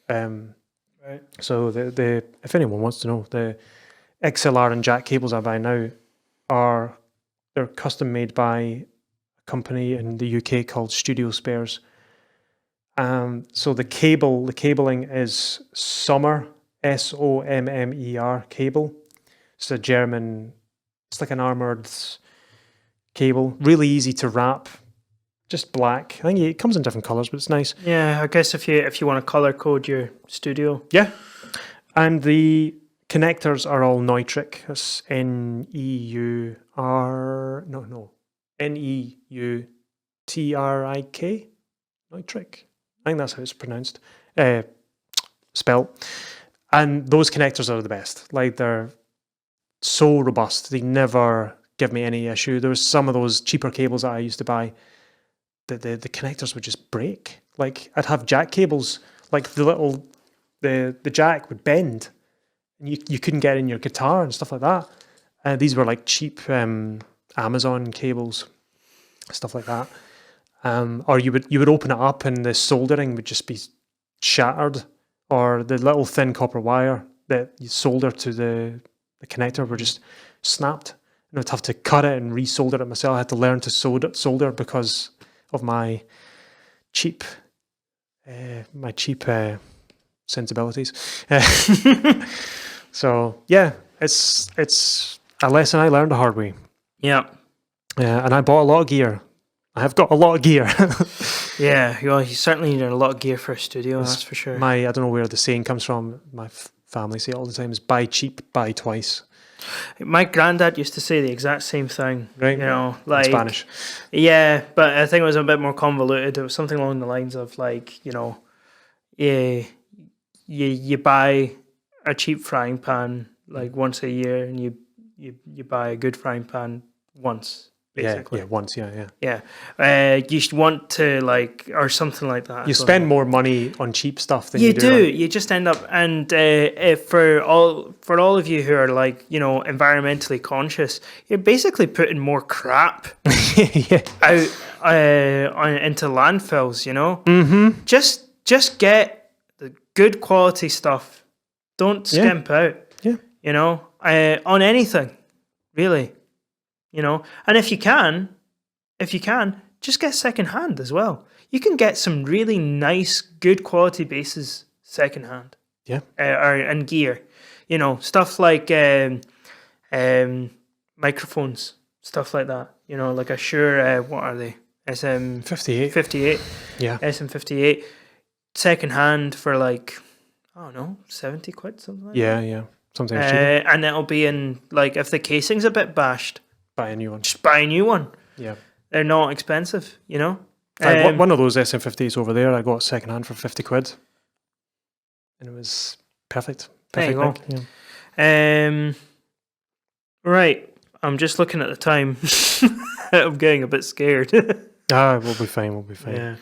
Right. So the if anyone wants to know, the Xlr and Jack cables I buy now they're custom made by company in the UK called Studio Spares. So the cabling is Sommer, Sommer cable. It's a German, it's like an armored cable, really easy to wrap, just black. I think it comes in different colors, but it's nice. Yeah, I guess if you want to color code your studio. Yeah. And the connectors are all Neutrik. That's Neutrik. Neutrik. I think that's how it's pronounced. Spelt. And those connectors are the best. Like, they're so robust. They never give me any issue. There was some of those cheaper cables that I used to buy. The connectors would just break. Like, I'd have jack cables. Like, the jack would bend. And you couldn't get in your guitar and stuff like that. These were like cheap Amazon cables, stuff like that. Or you would open it up and the soldering would just be shattered, or the little thin copper wire that you solder to the connector were just snapped. And I'd have to cut it and resolder it myself. I had to learn to solder because of my cheap sensibilities. So yeah, it's a lesson I learned the hard way. Yeah. And I bought a lot of gear. I have got a lot of gear. Yeah, well, you certainly need a lot of gear for a studio, that's for sure. I don't know where the saying comes from. My family say it all the time is buy cheap, buy twice. My granddad used to say the exact same thing. Right. You know, like in Spanish. Yeah, but I think it was a bit more convoluted. It was something along the lines of like, you know, you buy a cheap frying pan like once a year, and you buy a good frying pan once. Basically. Yeah, once, yeah. You should want to like, or something like that. You spend more money on cheap stuff than you do. You just end up, and for all of you who are like, you know, environmentally conscious, you're basically putting more crap out into landfills. You know, just get the good quality stuff. Don't skimp out. Yeah, you know, on anything, really. You know, and if you can, just get secondhand as well. You can get some really nice, good quality bases secondhand. Yeah, and gear. You know, stuff like microphones, stuff like that. You know, like a Shure. What are they? SM58. 58. Yeah. SM58. Secondhand for like, I don't know, 70 quid, something like that. Yeah. Sometimes cheaper. And it'll be in like, if the casing's a bit bashed, buy a new one. Just buy a new one. Yeah. They're not expensive, you know? One of those SM50s over there, I got secondhand for 50 quid. And it was perfect. There you go. Yeah. Right. I'm just looking at the time. I'm getting a bit scared. We'll be fine. We'll be fine. Yeah.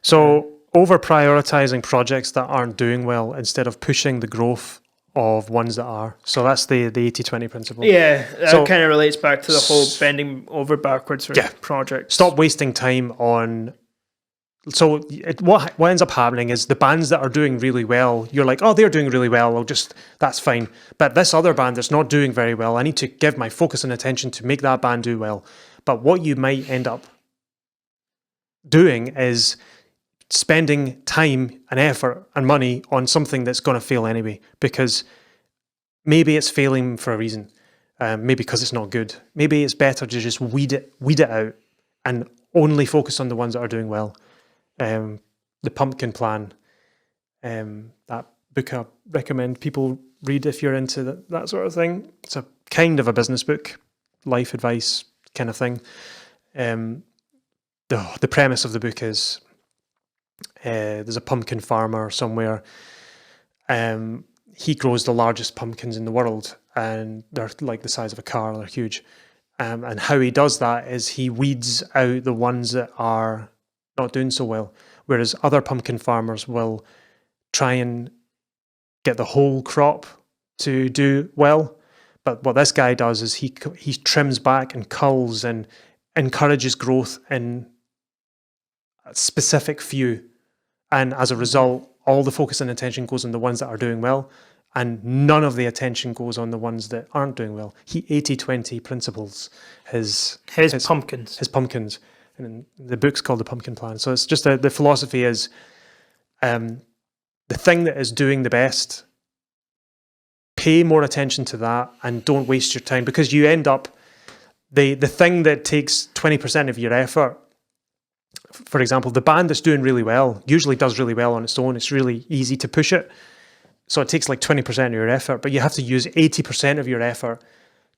So over prioritizing projects that aren't doing well instead of pushing the growth of ones that are. So that's the 80-20 principle. Yeah, that So- kind of relates back to the whole bending over backwards for Yeah. projects. Stop wasting time on. So what ends up happening is the bands that are doing really well, you're like, oh, they're doing really well. That's fine. But this other band that's not doing very well, I need to give my focus and attention to make that band do well. But what you might end up doing is spending time and effort and money on something that's going to fail anyway, because maybe it's failing for a reason. Maybe because it's not good. Maybe it's better to just weed it out and only focus on the ones that are doing well. The Pumpkin Plan, that book I recommend people read if you're into that sort of thing. It's a kind of a business book, life advice kind of thing. The premise of the book is there's a pumpkin farmer somewhere. He grows the largest pumpkins in the world, and they're like the size of a car. They're huge. And how he does that is he weeds out the ones that are not doing so well, whereas other pumpkin farmers will try and get the whole crop to do well. But what this guy does is he trims back and culls and encourages growth in a specific few. And as a result, all the focus and attention goes on the ones that are doing well, and none of the attention goes on the ones that aren't doing well. He 80-20 principles his pumpkins. His pumpkins. And the book's called The Pumpkin Plan. So it's just the philosophy is the thing that is doing the best, pay more attention to that and don't waste your time, because you end up, the thing that takes 20% of your effort, for example, the band that's doing really well usually does really well on its own. It's really easy to push it. So it takes like 20% of your effort, but you have to use 80% of your effort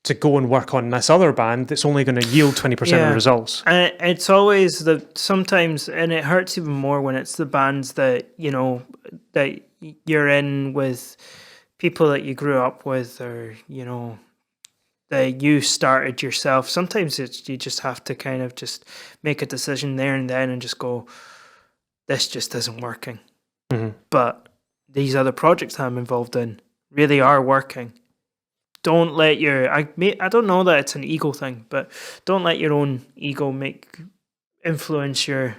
to go and work on this other band that's only going to yield 20% of the results. And it's always sometimes, and it hurts even more when it's the bands that, that you're in with people that you grew up with, or, that you started yourself. Sometimes you just have to kind of just make a decision there and then and just go, this just isn't working. Mm-hmm. But these other projects that I'm involved in really are working. Don't let I don't know that it's an ego thing, but don't let your own ego influence your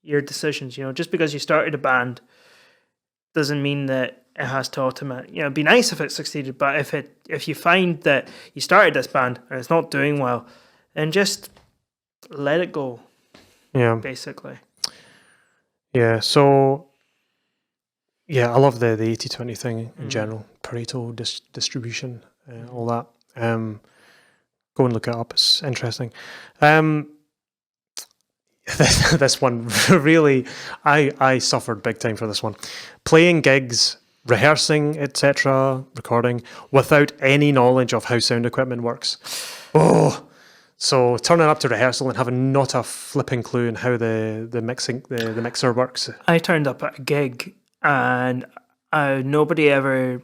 decisions. Just because you started a band doesn't mean that it has to automatically. It'd be nice if it succeeded, but if you find that you started this band and it's not doing well, then just let it go. Yeah. Basically. Yeah. So. Yeah, I love the 80-20 thing in general. Pareto distribution, all that. Go and look it up. It's interesting. This one really, I suffered big time for this one. Playing gigs, rehearsing, etc., recording without any knowledge of how sound equipment works. Oh, so turning up to rehearsal and having not a flipping clue on how the mixer works. I turned up at a gig and nobody ever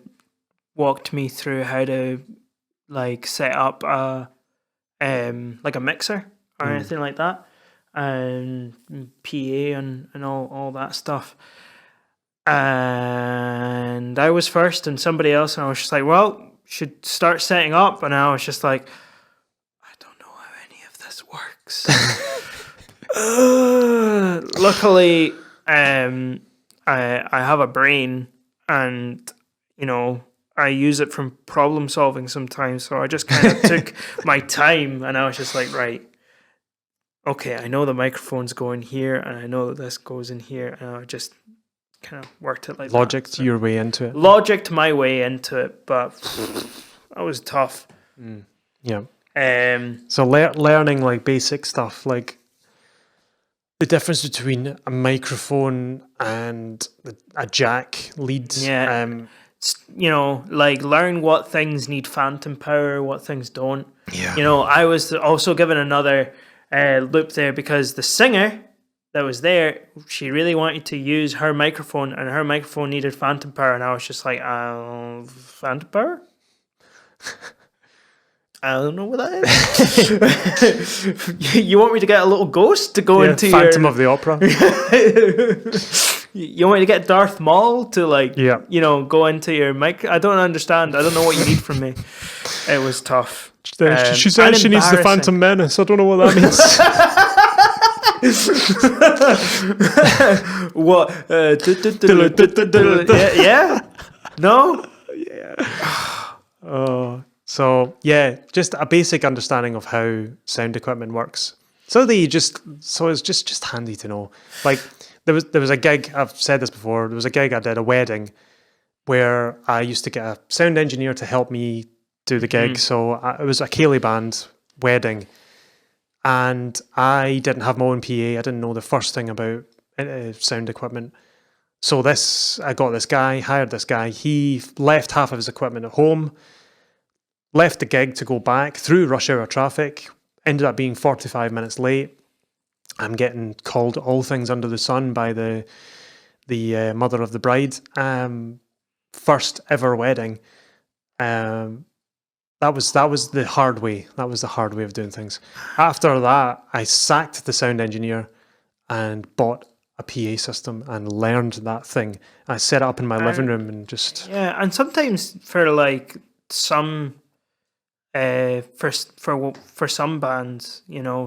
walked me through how to set up a mixer or anything like that, and PA and all that stuff. And I was first and somebody else, and I was just like, well, should start setting up. And I was just like, I don't know how any of this works. Luckily, I have a brain, and I use it from problem solving sometimes. So I just kind of took my time, and I was just like, right, okay, I know the microphone's going here, and I know that this goes in here, and I just kind of worked it like Logicked your way into it. Logicked my way into it, but that was tough. Yeah. So learning basic stuff, like the difference between a microphone and a jack lead. Yeah. Learn what things need phantom power, what things don't. Yeah. I was also given another loop there because the singer that was there, she really wanted to use her microphone, and her microphone needed phantom power, and I was just like, phantom power? I don't know what that is. You want me to get a little ghost to go into Phantom of the Opera. You want me to get Darth Maul to Yeah. go into your mic? I don't understand. I don't know what you need from me. It was tough. She said she needs the Phantom Menace. I don't know what that means. What? Yeah? No? Oh, so yeah, just a basic understanding of how sound equipment works. So it's just handy to know. Like there was a gig, I've said this before, there was a gig I did, a wedding, where I used to get a sound engineer to help me do the gig. So it was a Ceilidh band wedding, and I didn't have my own PA. I didn't know the first thing about sound equipment. So I got this guy, hired this guy. He left half of his equipment at home, left the gig to go back through rush hour traffic, ended up being 45 minutes late. I'm getting called all things under the sun by the mother of the bride. First ever wedding. That was the hard way. That was the hard way of doing things. After that, I sacked the sound engineer and bought a PA system and learned that thing. I set it up in my living room and just... Yeah, and sometimes for like some... for some bands,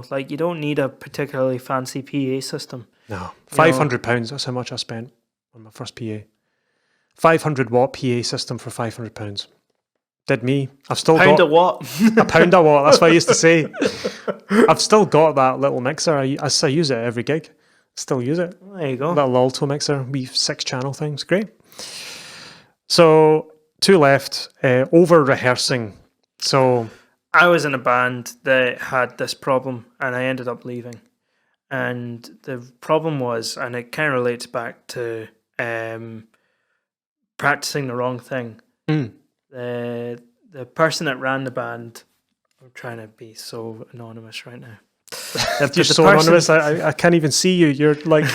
like you don't need a particularly fancy PA system. No, £500. That's how much I spent on my first PA. 500 watt PA system for £500. Did me. I've still got a watt. a pound a watt. That's what I used to say. I've still got that little mixer. I use it at every gig. Still use it. There you go. Little alto mixer. We 6-channel things. Great. So 2 left. Over rehearsing. So I was in a band that had this problem, and I ended up leaving. And the problem was, and it kind of relates back to practicing the wrong thing. The person that ran the band, I'm trying to be so anonymous right now. You're so anonymous, I can't even see you. You're like,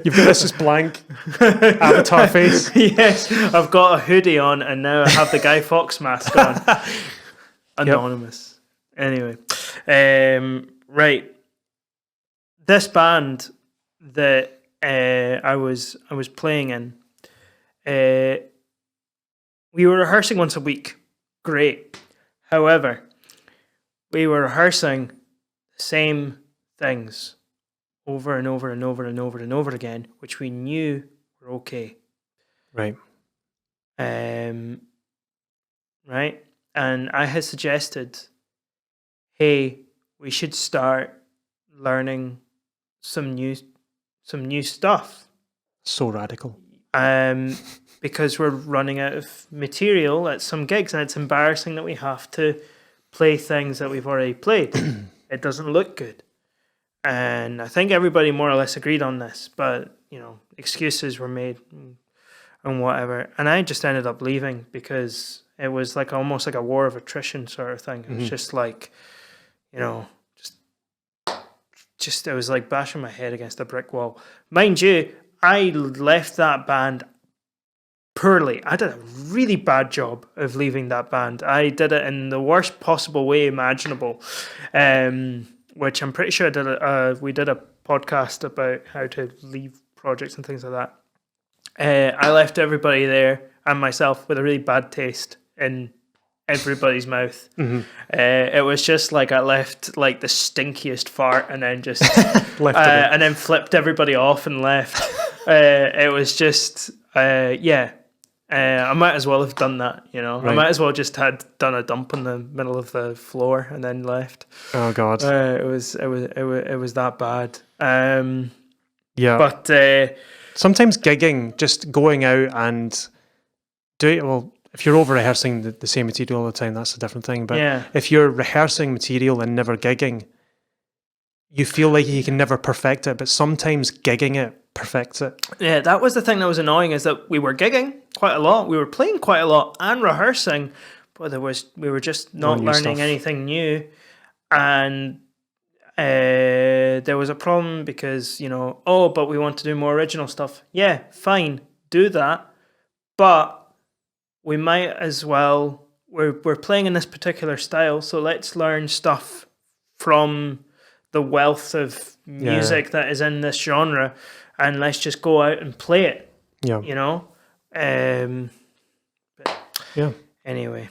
you've got this just blank avatar face. Yes, I've got a hoodie on, and now I have the Guy Fawkes mask on. Anonymous. Yep. Anyway, right. This band that I was playing in, we were rehearsing once a week. Great. However, we were rehearsing the same things over and over and over and over and over again, which we knew were okay. Right. Right. And I had suggested, hey, we should start learning some new stuff. So radical. Because we're running out of material at some gigs, and it's embarrassing that we have to play things that we've already played. It doesn't look good. And I think everybody more or less agreed on this, but, excuses were made and whatever. And I just ended up leaving because it was like almost like a war of attrition sort of thing. It was just like, just it was like bashing my head against a brick wall. Mind you, I left that band poorly. I did a really bad job of leaving that band. I did it in the worst possible way imaginable, which I'm pretty sure we did a podcast about how to leave projects and things like that. I left everybody there and myself with a really bad taste in everybody's mouth. It was just like I left like the stinkiest fart and then just and then flipped everybody off and left. It was just I might as well have done that, Right. I might as well just had done a dump in the middle of the floor and then left. Oh God. It was that bad. Yeah. But sometimes gigging, just going out and doing, well, if you're over rehearsing the same material all the time, that's a different thing. But if you're rehearsing material and never gigging, you feel like you can never perfect it, but sometimes gigging it perfects it. Yeah, that was the thing that was annoying, is that we were gigging quite a lot, we were playing quite a lot and rehearsing, but we were just not learning anything new. And there was a problem because, but we want to do more original stuff. Yeah, fine, do that. But we're we're playing in this particular style, so let's learn stuff from the wealth of music that is in this genre, and let's just go out and play it. Yeah. You know? Yeah. Anyway.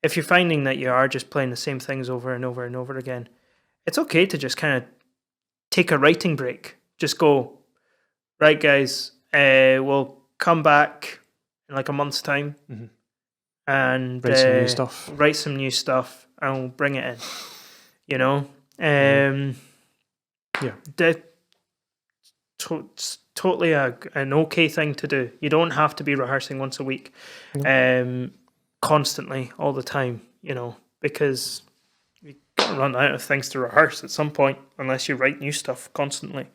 If you're finding that you are just playing the same things over and over and over again, it's okay to just kind of take a writing break. Just go, right, guys, we'll come back in like a month's time and write some new stuff. Write some new stuff and we'll bring it in. You know? Totally an okay thing to do. You don't have to be rehearsing once a week. Constantly, all the time, you know, because you run out of things to rehearse at some point unless you write new stuff constantly,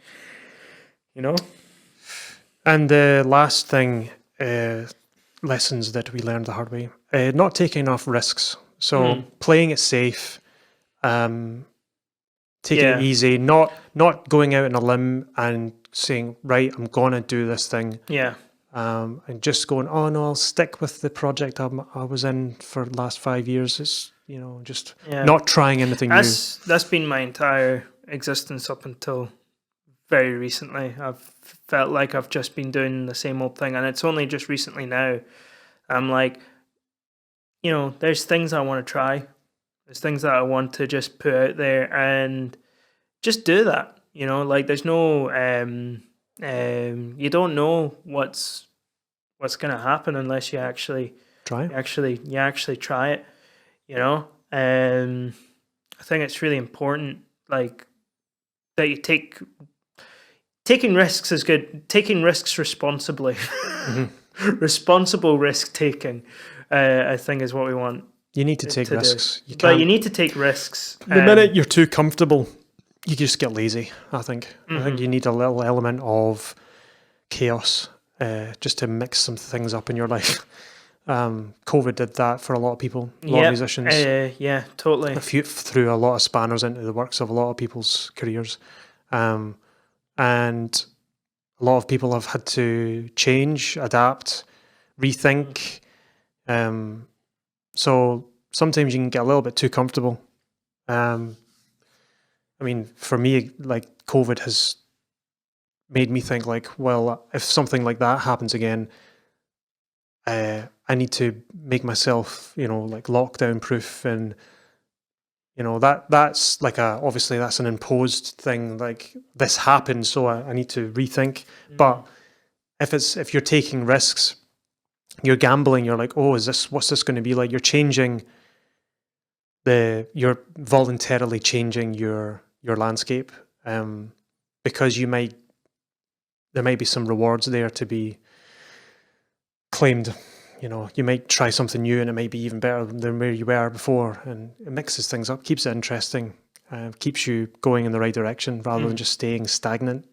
you know. And the last thing, lessons that we learned the hard way, not taking enough risks. So playing it safe, taking it easy, not going out on a limb and saying, right, I'm gonna do this thing. Yeah. And just going, oh no, I'll stick with the project I was in for the last 5 years. It's, you know, just not trying anything new. That's been my entire existence up until very recently. I've felt like I've just been doing the same old thing, and it's only just recently now I'm like, you know, there's things I want to try. There's things that I want to just put out there and just do that. You know, like there's no you don't know what's going to happen unless you actually try it. You actually try it, you know. I think it's really important, like, that you taking risks is good. Taking risks responsibly, responsible risk taking, I think is what we want. You need to take risks. But you need to take risks. The minute you're too comfortable, you just get lazy, I think. I think you need a little element of chaos just to mix some things up in your life. COVID did that for a lot of people, a lot of musicians. Yeah, totally. Threw a lot of spanners into the works of a lot of people's careers. And a lot of people have had to change, adapt, rethink. So sometimes you can get a little bit too comfortable. I mean, for me, like, COVID has made me think, like, well, if something like that happens again, I need to make myself, you know, like, lockdown proof, and, you know, that's like obviously that's an imposed thing. Like, this happened, so I need to rethink. But if you're taking risks, you're gambling. You're like, oh, what's this going to be like? You're changing you're voluntarily changing your landscape, because there might be some rewards there to be claimed. You know, you might try something new and it might be even better than where you were before, and it mixes things up, keeps it interesting, keeps you going in the right direction rather than just staying stagnant,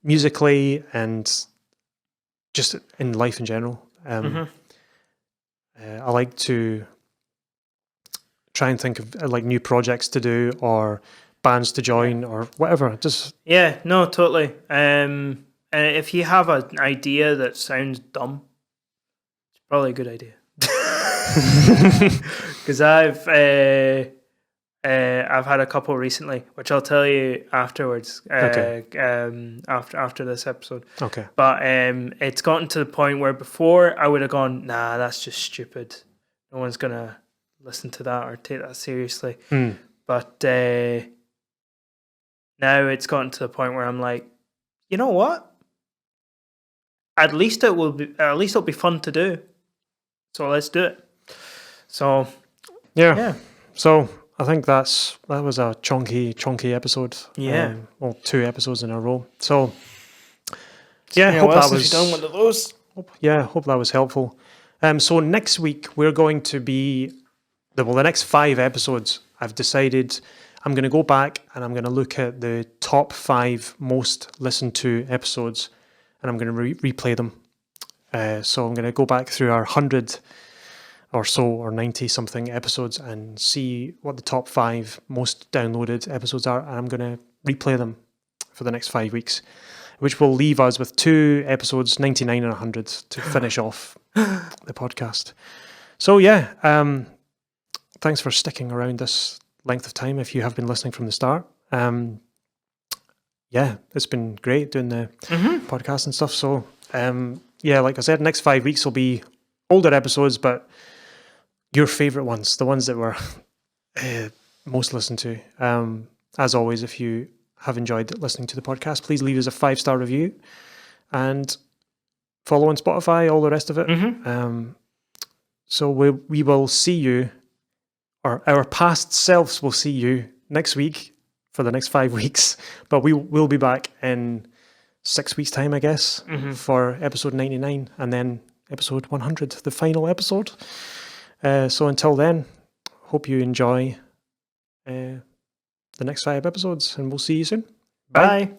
musically and just in life in general. I like to try and think of like new projects to do or bands to join or whatever. Just totally. And if you have an idea that sounds dumb, it's probably a good idea. Because I've had a couple recently, which I'll tell you afterwards. After this episode. Okay. But it's gotten to the point where before I would have gone, nah, that's just stupid. No one's gonna listen to that or take that seriously. But now it's gotten to the point where I'm like, you know what? At least it'll be fun to do. So let's do it. So yeah. So I think that was a chunky episode. Yeah. 2 episodes in a row. So hope that was done one of those. Hope that was helpful. So next week we're going to be the next 5 episodes. I've decided I'm going to go back and I'm going to look at the top 5 most listened to episodes, and I'm going to replay them. So I'm going to go back through our 100 or so or 90 something episodes and see what the top 5 most downloaded episodes are, and I'm going to replay them for the next 5 weeks. which will leave us with 2 episodes, 99 and 100, to finish off the podcast. So yeah, thanks for sticking around this length of time if you have been listening from the start. Yeah, it's been great doing the podcast and stuff. So yeah, like I said, next 5 weeks will be older episodes, but your favourite ones, the ones that were most listened to. As always, if you have enjoyed listening to the podcast, please leave us a 5-star review and follow on Spotify, all the rest of it. So we will see you, or our past selves will see you next week for the next 5 weeks, but we will be back in 6 weeks' time, I guess, for episode 99 and then episode 100, the final episode. So until then, hope you enjoy the next 5 episodes, and we'll see you soon. Bye.